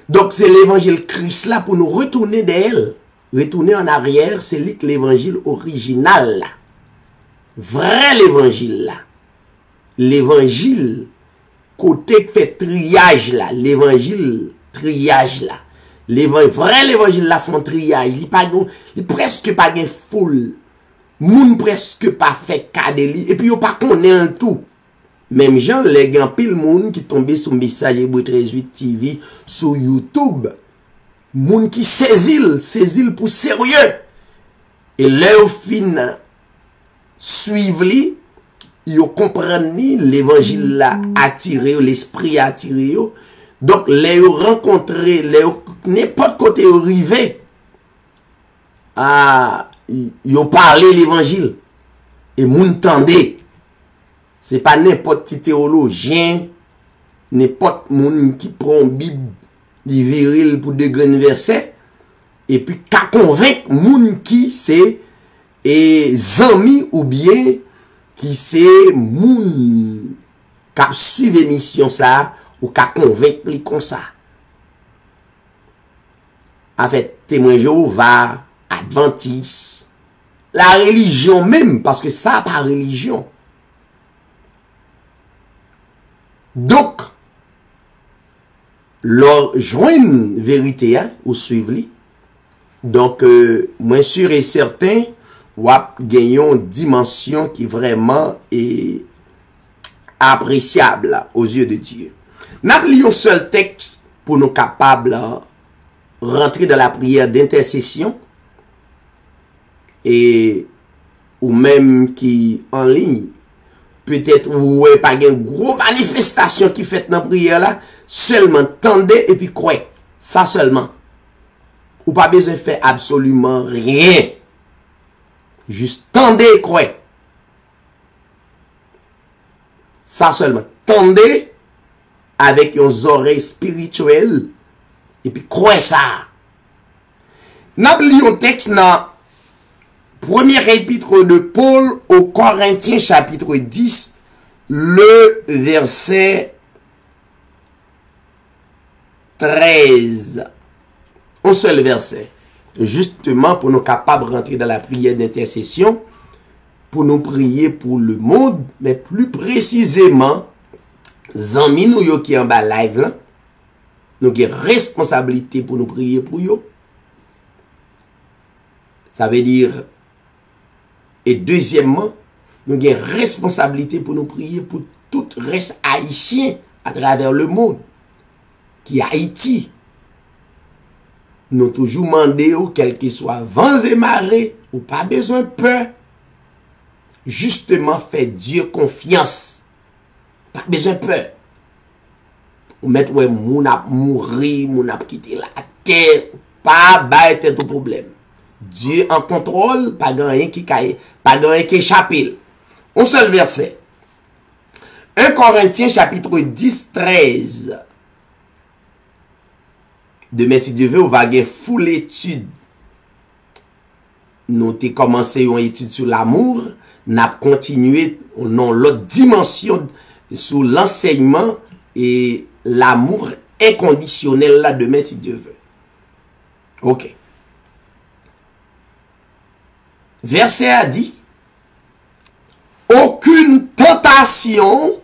Donc c'est l'évangile Christ là pour nous retourner d'elle, retourner en arrière, c'est l'évangile original là. Vrai l'évangile là. L'évangile, côté qui fait triage là, l'évangile triage là. Vrai l'évangile la font triage, il presque pas de foule. Moun presque pas fait cadeli et puis yo pas connaît tout. Même gens les gens pile moun qui tombé sur message Hébreu 13 TV sur YouTube. Moun qui saisit pour sérieux. Et leur fin suivre li, yo comprendre l'évangile là attiré, l'esprit attiré. Donc les rencontrer, les n'importe côté arrivé à yo parler l'évangile et moun tande. C'est pas n'importe petit théologien, n'importe moun qui prend Bible di viril pour des grands versets et puis qu'a convaincre moun qui c'est et zami ou bien qui c'est moun qui suivre émission ça ou qu'a convaincre li comme ça. En fait, témoin Jéhovah, Adventiste, la religion même, parce que ça pas religion. Donc, leur joindre vérité, hein, ou suivre. Donc, moi sûr et certain, ou gagnons une dimension qui vraiment est appréciable aux yeux de Dieu. N'oublions seul texte pour nous capables rentrer dans la prière d'intercession et ou même qui en ligne peut-être ou pas une grosse manifestation qui fait dans la prière là, seulement tendez et puis croyez, ça seulement, ou pas besoin de faire absolument rien, juste tendez et croyez, ça seulement, tendez avec une oreille spirituelle et puis croyez ça. N'oublions texte dans premier épître de Paul aux Corinthiens chapitre 10, le verset 13. Un seul verset. Justement pour nous capables de rentrer dans la prière d'intercession, pour nous prier pour le monde, mais plus précisément, zami nous yo qui en bas live là, nous avons responsabilité pour nous prier pour eux. Ça veut dire, et deuxièmement, nous avons responsabilité pour nous prier pour tout reste haïtien à travers le monde, qui est Haïti. Nous toujours demandé, quel que soit vents et marées, ou pas besoin de peur, justement fait Dieu confiance. Pas besoin de peur. Ou mettre ouais moun ap mourir, moun ap quitter la terre, pas bail tête au problème. Dieu en contrôle, pas rien qui caille, pas rien qui échappe. Un seul verset. 1 Corinthiens chapitre 10, 13. Demain, si Dieu veut, on va avoir full étude. Nous avons commencé une étude sur l'amour. Nous avons continué dans l'autre dimension sur l'enseignement et l'amour inconditionnel là demain, si Dieu veut. Ok. Verset a dit, aucune tentation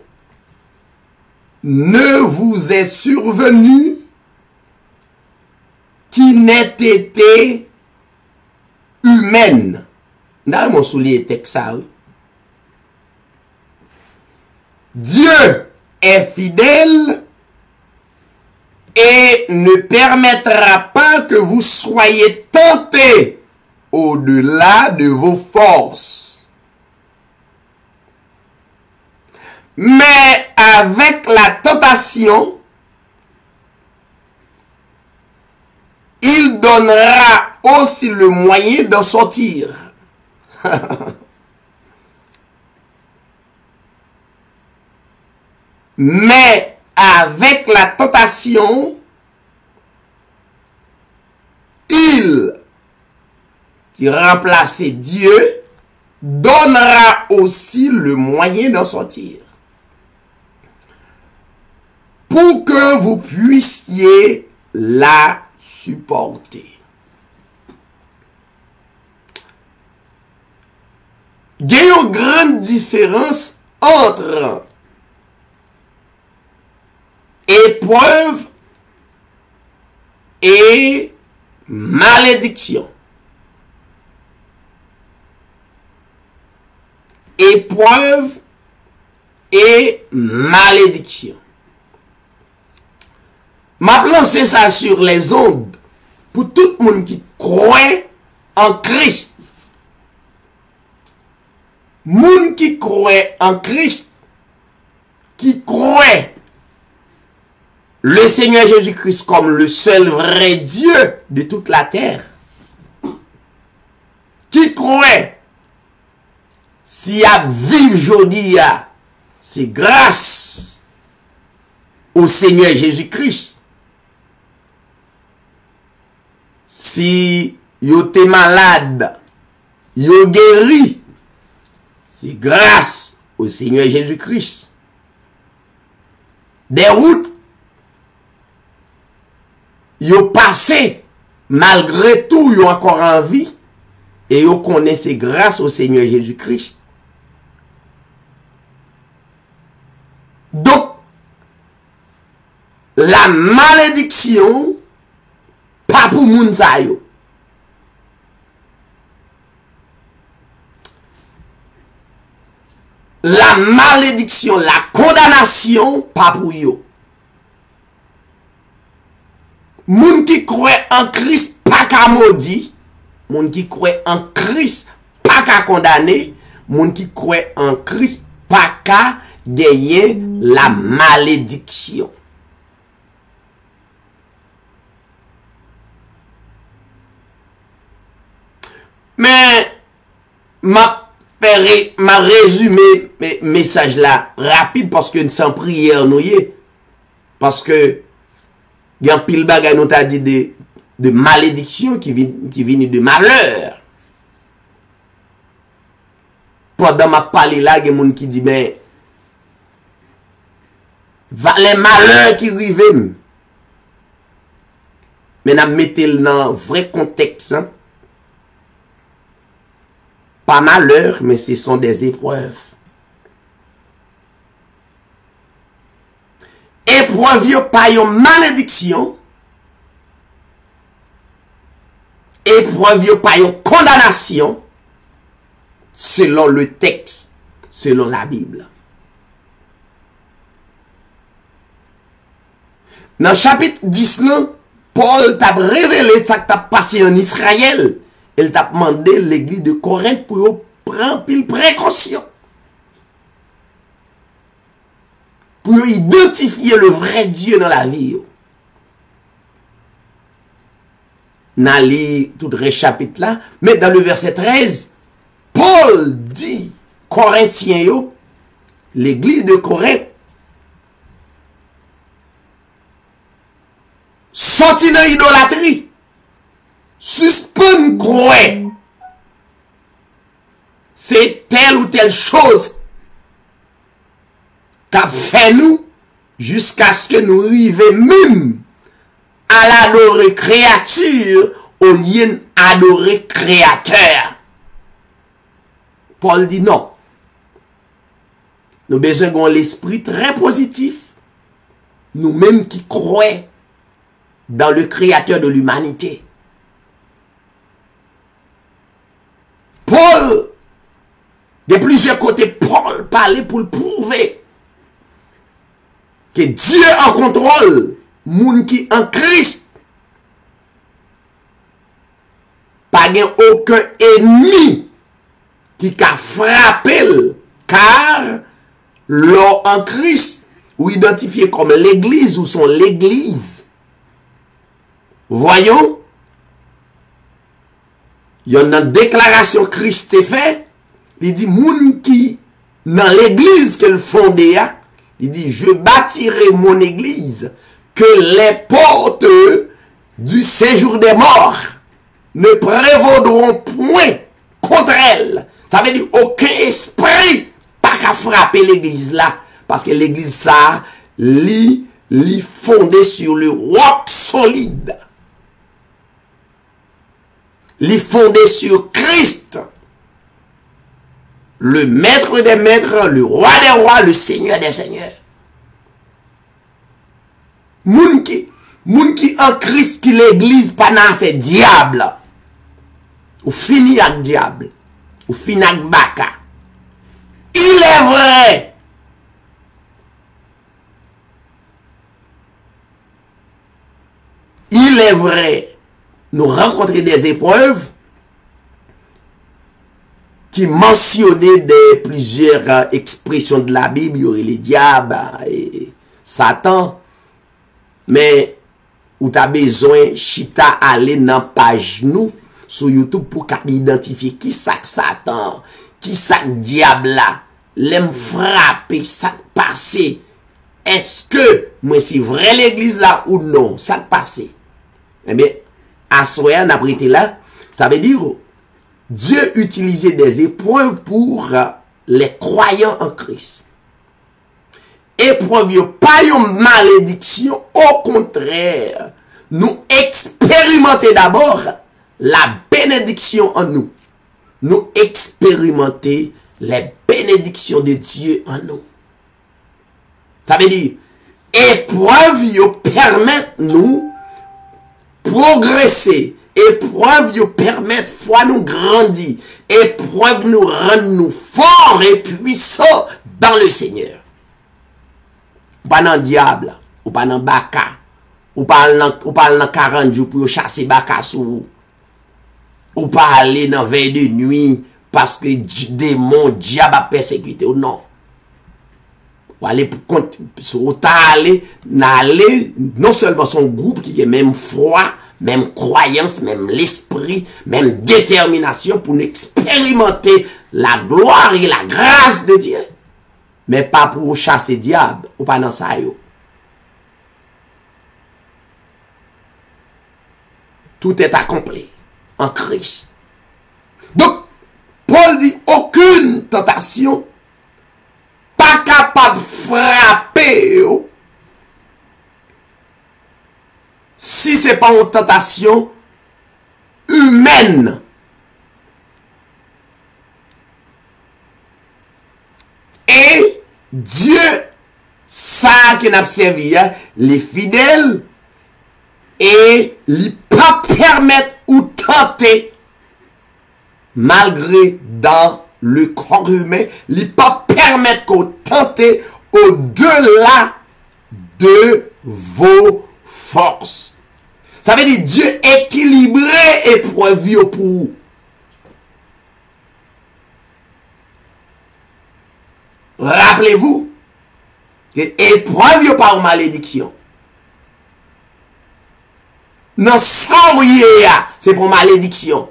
ne vous est survenue qui n'ait été humaine. Dans mon soulier texte ça, oui. Dieu est fidèle et ne permettra pas que vous soyez tentés au-delà de vos forces. Mais avec la tentation, il donnera aussi le moyen d'en sortir. Mais avec la tentation, il, qui remplaçait Dieu, donnera aussi le moyen d'en sortir. Pour que vous puissiez la supporter. Il y a une grande différence entre épreuve et malédiction. Épreuve et malédiction. M'a lancé ça sur les ondes pour tout le monde qui croit en Christ. Monde qui croit en Christ, qui croit le Seigneur Jésus-Christ comme le seul vrai Dieu de toute la terre, qui croit si y a vivre aujourd'hui, c'est grâce au Seigneur Jésus-Christ. Si yo te malade, yo guéri, c'est grâce au Seigneur Jésus-Christ. Des routes, yo passé, malgré tout, yo encore en vie, et yo connaissez grâce au Seigneur Jésus-Christ. Donc, la malédiction, pas pour moun sa yo. La malédiction, la condamnation, pas pour yo. Moun qui croit en Christ, pas qu'à maudit. Moun qui croit en Christ, pas qu'à condamner. Moun qui croit en Christ, pas qu'à gagner la malédiction. Mais, m'a résumé mes messages là rapide parce que sans prière nous y est. Parce que il y a un pile bagay nous t'a dit de malédiction qui vient de malheur. Pendant ma parler là, il y a des gens qui disent ben les malheurs qui arrivent. Mais nous mettons dans un vrai contexte. Hein? Pas malheur, mais ce sont des épreuves. Épreuve, pas une malédiction. Épreuve, pas une condamnation. Selon le texte, selon la Bible. Dans le chapitre 10, Paul t'a révélé ce qui t'a passé en Israël. Il t'a demandé l'église de Corinthe pour prendre pile précaution. Pour identifier le vrai Dieu dans la vie. N'a lu tout le chapitre là. Mais dans le verset 13, Paul dit, Corinthiens, l'église de Corinthe, sorti dans l'idolâtrie, suspend croire, c'est telle ou telle chose qu'a fait nous jusqu'à ce que nous arrivions même à l'adorer créature au lieu d'adorer créateur. Paul dit non. Nous avons besoin d'un l'esprit très positif. Nous-mêmes qui croyons dans le créateur de l'humanité. Paul, de plusieurs côtés, Paul parlait pour le prouver que Dieu en contrôle, moun qui en Christ, pas aucun ennemi qui a frappé, car l'on en Christ, ou identifié comme l'église ou son l'église. Voyons, il y a une déclaration Christ fait, il dit, moun qui, dans l'église qu'elle fondait, il dit, je bâtirai mon église, que les portes du séjour des morts ne prévaudront point contre elle. Ça veut dire, aucun esprit pas qu'à frapper l'église là, parce que l'église ça, li fondée sur le roc solide. Li fondée sur Christ, le maître des maîtres, le roi des rois, le seigneur des seigneurs. Moun qui en Christ, qui l'église pas n'a fait diable, ou fini avec diable, ou fini avec baka. Il est vrai. Il est vrai. Nous rencontrons des épreuves qui mentionnaient plusieurs expressions de la Bible. Il y aurait les diables et Satan. Mais ou tu as besoin chita aller dans page nous sur YouTube pour identifier qui ça Satan, qui ça diable là, l'aime frapper, ça passé. Est-ce que moi c'est vrai l'église là ou non, ça passé? Eh bien, à soya n'a prêté là, ça veut dire Dieu utilisait des épreuves pour les croyants en Christ. Épreuve pas une malédiction, au contraire, nous expérimenter d'abord la bénédiction en nous. Nous expérimenter les bénédictions de Dieu en nous. Ça veut dire, épreuve permettent nous progresser. Épreuve permettent foi nous grandir. Épreuve nous rend nous forts et puissants dans le Seigneur. Ou pas dans le diable, ou pas dans le baka, ou pas dans 40 jours pour chasser baka sous, ou pas aller dans veille de nuit parce que démon, diable a persécuté ou non. Ou aller pour aller, non seulement son groupe qui est même foi, même croyance, même l'esprit, même détermination pour expérimenter la gloire et la grâce de Dieu. Mais pas pour chasser diable, ou pas dans ça yo. Tout est accompli en Christ. Donc, Paul dit, aucune tentation pas capable de frapper yo, si ce n'est pas une tentation humaine. Et Dieu, ça qui n'a servi, les fidèles, et ne pas permettre ou tenter, malgré dans le corps humain, ne pas permettre qu'on tente au-delà de vos forces. Ça veut dire Dieu équilibré épreuve pour vous. Rappelez-vous que épreuve pas une malédiction. Non, ça c'est pour malédiction.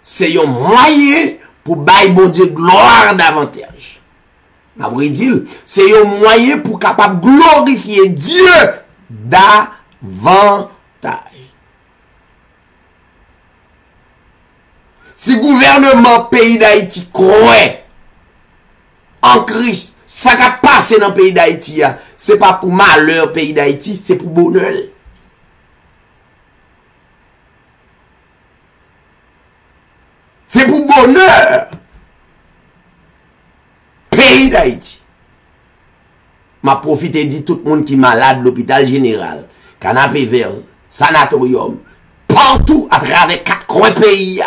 C'est un moyen pour bailler bon Dieu gloire davantage. C'est un moyen pour capable glorifier Dieu davantage. Si le gouvernement pays d'Haïti croit en Christ, ça qui a passé dans le pays d'Haïti, ce n'est pas pour malheur pays d'Haïti, c'est pour bonheur. C'est pour bonheur pays d'Haïti. Ma profité dit tout le monde qui est malade, l'hôpital général, canapé vert, sanatorium, partout à travers 4 coins pays.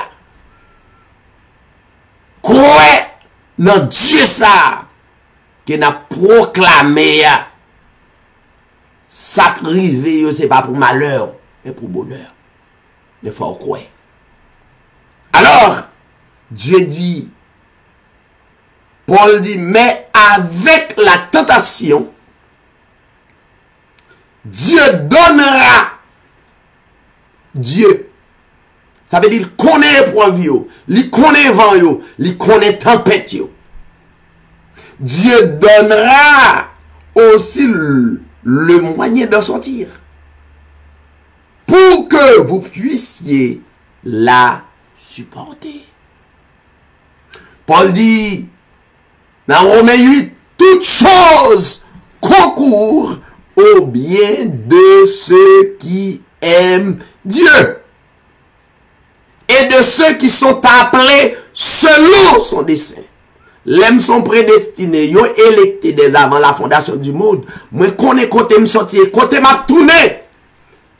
Croyez dans Dieu ça qui n'a proclamé ça rive c'est pas pour malheur mais pour bonheur. Mais faut croire. Alors Dieu dit, Paul dit, mais avec la tentation Dieu donnera. Dieu, ça veut dire qu'il connaît épreuve, il connaît vent, il connaît tempête. Dieu donnera aussi le moyen d'en sortir pour que vous puissiez la supporter. Paul dit dans Romains 8, toutes choses concourent au bien de ceux qui aiment Dieu et de ceux qui sont appelés selon son dessein. L'homme sont prédestinés, ils ont électé dès avant la fondation du monde. Moi, connais côté me sortir, côté m'a tourné.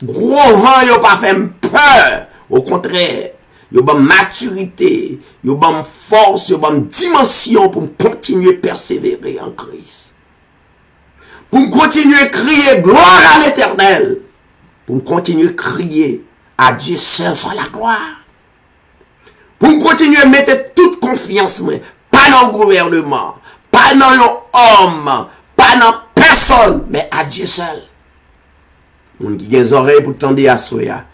Gros vent, ils pas fait peur. Au contraire, ils ont maturité, ils ont force, ils ont dimension pour continuer à persévérer en Christ. Pour continuer à crier gloire à l'Éternel. Pour continuer à crier à Dieu seul soit la gloire. Pour continuer à mettre toute confiance, pas dans le gouvernement, pas dans l'homme, pas dans personne, mais à Dieu seul. Moun qui a des oreilles pour tendre à soya,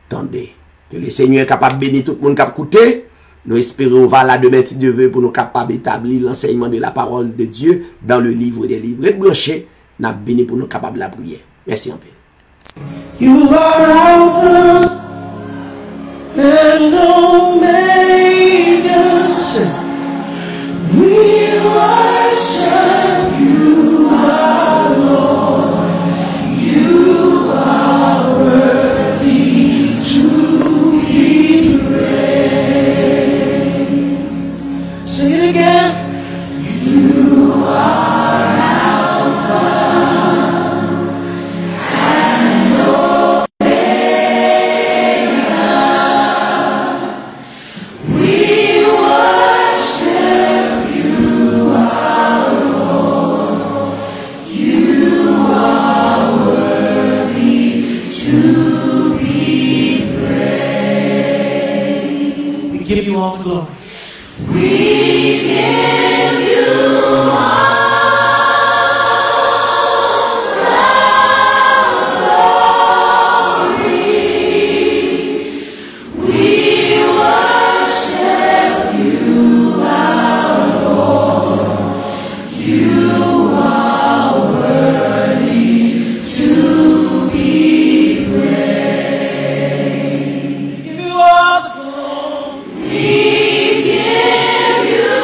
tendez. Que le Seigneur est capable de bénir tout le monde qui a écouté. Nous espérons voir là demain si Dieu veut pour nous capables d'établir l'enseignement de la parole de Dieu dans le livre des livres. Et branché, nous avons béni pour nous capables de la prière. Merci un peu. You are Alpha and Omega. We worship you, our Lord. You are worthy to be praised. Sing it again. You are Alpha and Omega. We worship you, our Lord. You are worthy to be praised. We give you all the glory. We give you all the glory. We worship you, our Lord. You are worthy to be praised. We give you all the glory. We give you all the glory.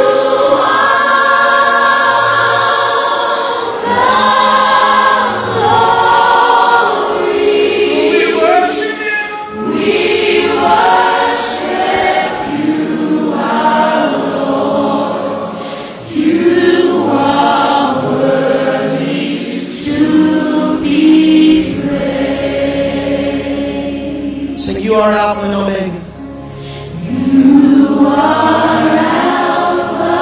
We worship you. We worship you, our Lord. You are worthy to be praised. Sing, you are Alpha and Omega. You are Alpha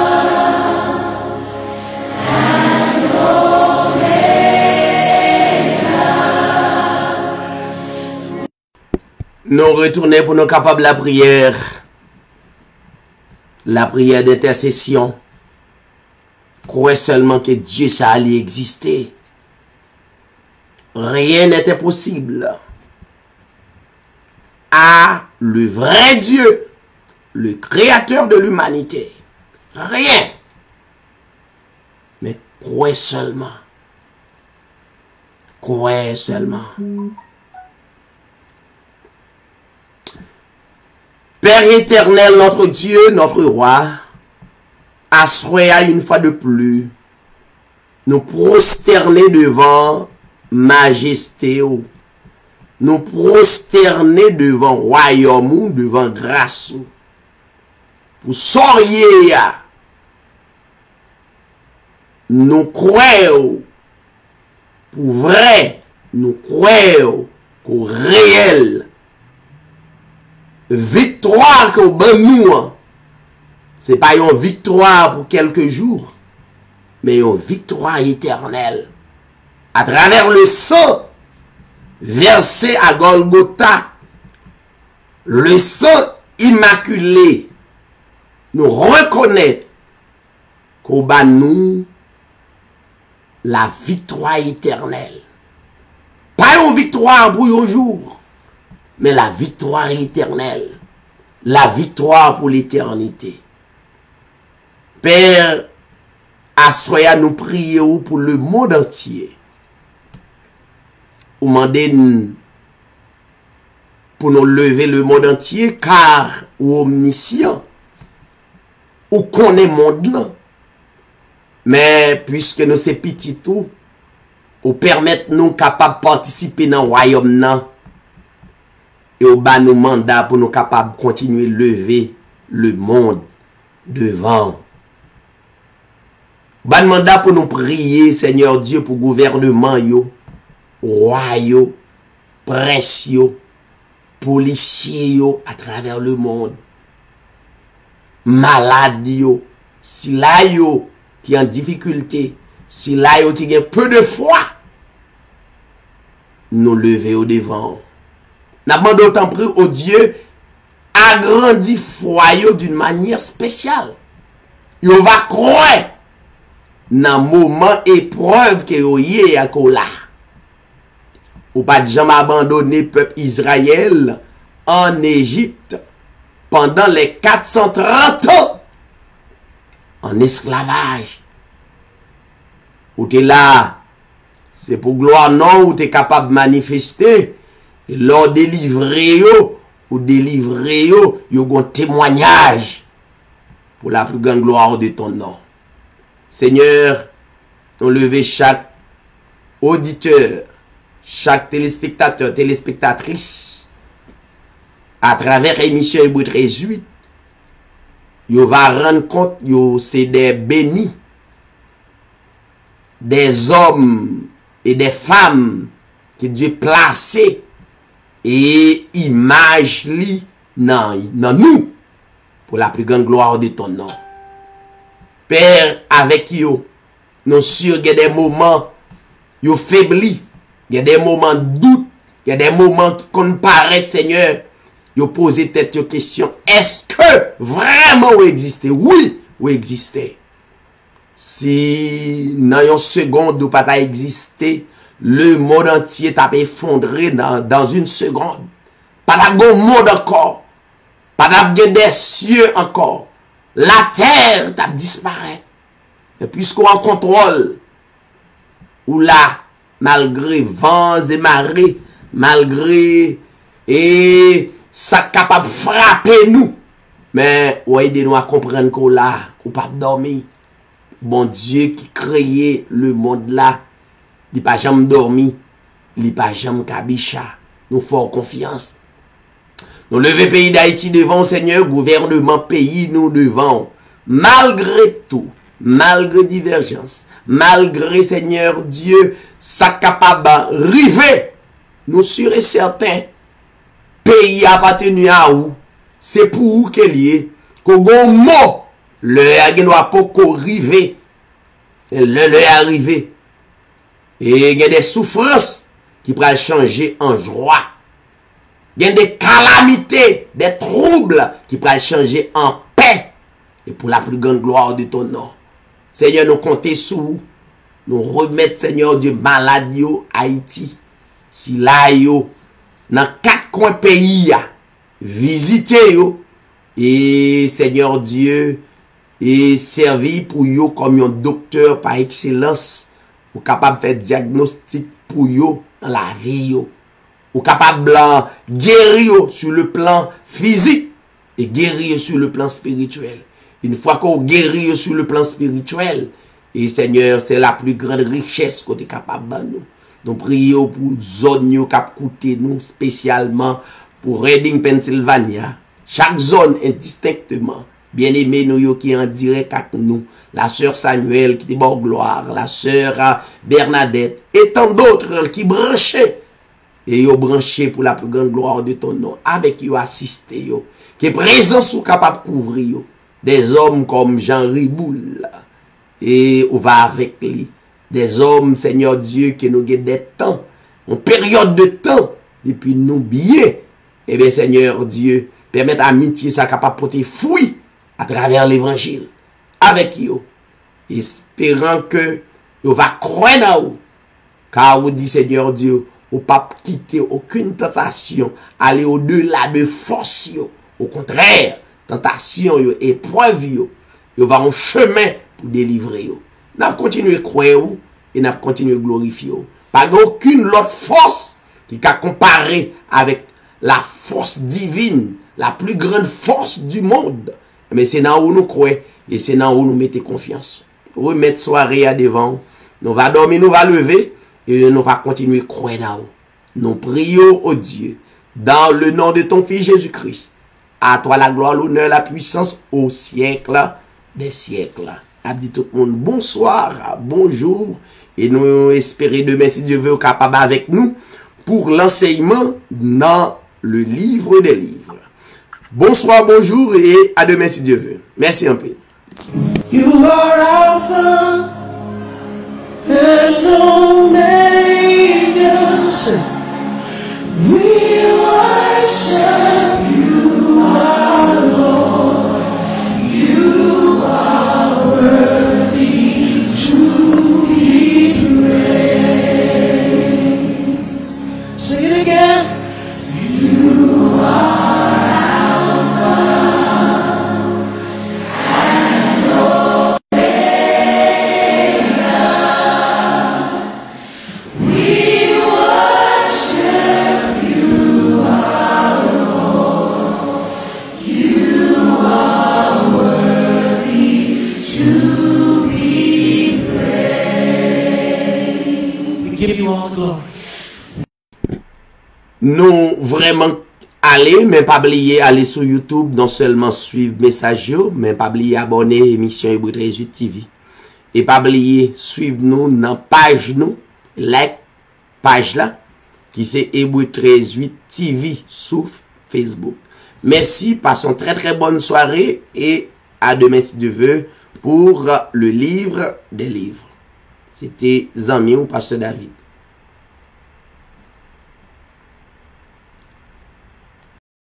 and Omega. Nous retournons pour nous capables la prière d'intercession. Croyez seulement que Dieu ça allait exister. Rien n'était possible à le vrai Dieu, le créateur de l'humanité. Rien Mais croyez seulement. Croyez seulement. Père éternel, notre Dieu, notre roi, assoya une fois de plus, nous prosterner devant majesté, nous prosterner devant royaume, devant grâce, pour soyez, nous croyons, pour vrai, nous croyons qu'au réel, victoire que nous, c'est pas une victoire pour quelques jours, mais une victoire éternelle. À travers le sang versé à Golgotha, le sang immaculé, nous reconnaît qu'au bas nous, la victoire éternelle. Pas une victoire pour un jour, mais la victoire éternelle. La victoire pour l'éternité. Père, assoya nous prier pour le monde entier. Ou mandez pour nous lever le monde entier, car ou omniscient, ou connaît monde là. Mais puisque nous c'est petit tout, ou permettre nous capables de participer dans le royaume là, et au bas nos mandats pour nous capables de continuer à lever le monde devant. Ban mandat pour nous prier, Seigneur Dieu, pour gouvernement yo, roi yo, prince yo, policier yo à travers le monde. Malade yo, si là yo qui en difficulté, si là yo qui a peu de foi, nous lever au devant. N'a demandé autant pris au Dieu agrandit foi yo d'une manière spéciale. Yo va croire dans moment épreuve que yo yé à là. Ou pas jamais abandonner peuple Israël en Égypte pendant les 430 ans en esclavage. Ou t'es là, c'est pour gloire non, ou t'es capable de manifester, et leur délivrer yo, ou délivrer yo, yo gon témoignage pour la plus grande gloire de ton nom. Seigneur, on lève chaque auditeur, chaque téléspectateur, téléspectatrice, à travers l'émission Hébreux 13:8, yo va rendre compte, yo c'est des bénis, des hommes et des femmes que Dieu placé et image li dans nous pour la plus grande gloire de ton nom. Père, avec yo, nous sûrs qu'il y a des moments yo faiblis, il y a des moments de doute, il y a des moments qui comparaissent, Seigneur, yo poser tête yo question, est-ce que vraiment vous existez? Oui, vous existez. Si dans une seconde ou pas existé, le monde entier t'a effondré dans une seconde. Pas de monde encore. Pas de des cieux encore. La terre t'a disparu. Et puisqu'on en contrôle, ou là, malgré vents et marées, malgré et ça capable de frapper nous, mais ou aidez-nous à comprendre qu'on là, qu'on pas dormir. Bon Dieu qui créait le monde là, il pas jamais dormi, il pas jamais kabicha. Nous faisons confiance. Nous lever pays d'Haïti devant, Seigneur, gouvernement pays nous devant. Malgré tout, malgré divergence, malgré, Seigneur Dieu, ça capable river, nous sûrs et certains, pays appartenu à où, c'est pour où qu'il y ait, qu'au bon mot, le doit pas river, le arrivé. Et il y a des souffrances qui pourraient changer en joie. Il y a des calamités, des troubles qui pourraient changer en paix. Et pour la plus grande gloire de ton nom. Seigneur, nous comptons sous, nous remettre, Seigneur Dieu, maladie Haïti. Si là, yo, dans 4 coins pays, visitez yo. Et Seigneur Dieu, et servi pour yo comme un docteur par excellence, ou capable de faire diagnostic pour yo dans la vie yo, ou capable de guérir sur le plan physique et guérir sur le plan spirituel. Une fois qu'on guérit sur le plan spirituel, et Seigneur, c'est la plus grande richesse qu'on est capable de nous. Nous prions pour zone yo cap coûter nous spécialement pour Reading, Pennsylvania. Chaque zone indistinctement. Bien-aimé nous yo qui est en direct avec nous. La sœur Samuel qui est bon gloire, la sœur Bernadette et tant d'autres qui branchaient. Et yo branché pour la plus grande gloire de ton nom. Avec yo assisté yo. Qui est présent sous capable de couvrir yo. Des hommes comme Jean Riboul. Et on va avec lui. Des hommes, Seigneur Dieu, qui nous guident des temps. En période de temps. Et puis nous billets. Eh bien, Seigneur Dieu, permettre amitié ça capable de porter fruit à travers l'évangile. Avec yo. Espérant que vous va croire dans vous. Car vous dit, Seigneur Dieu, vous ne pas quitter aucune tentation. Aller au-delà de force yo. Au contraire, tentation yo, épreuve yo. Yo va en chemin pour délivrer yo. N'a continuer croire ou et n'a continuer glorifier ou. Pas aucune autre force qui a comparé avec la force divine, la plus grande force du monde. Mais c'est là où nous croyons et c'est là où nous mettons confiance. Remettre soirée à devant, nous va dormir, nous va lever et nous va continuer à croire là où. Nous prions au Dieu dans le nom de ton Fils Jésus-Christ. À toi la gloire, l'honneur, la puissance au siècle des siècles. A dit tout le monde bonsoir, bonjour, et nous espérons demain, si Dieu veut, capable avec nous pour l'enseignement dans le livre des livres. Bonsoir, bonjour, et à demain, si Dieu veut. Merci un peu. You are Alpha and Omega. We worship you, our Lord. You are worthy to be praised. Sing it again. You are Alpha and Omega. We worship you, our Lord. You are worthy to be praised. We give you all the glory. Nous vraiment aller, mais pas oublier aller sur YouTube, non seulement suivre message yo, mais pas oublier abonner émission Hébreu 13 TV. Et pas oublier suivre nous dans page nous, like page là qui c'est Hébreu 13 TV sur Facebook. Merci, passons une très très bonne soirée et à demain si Dieu veut pour le livre des livres. C'était Zami ou Pasteur David.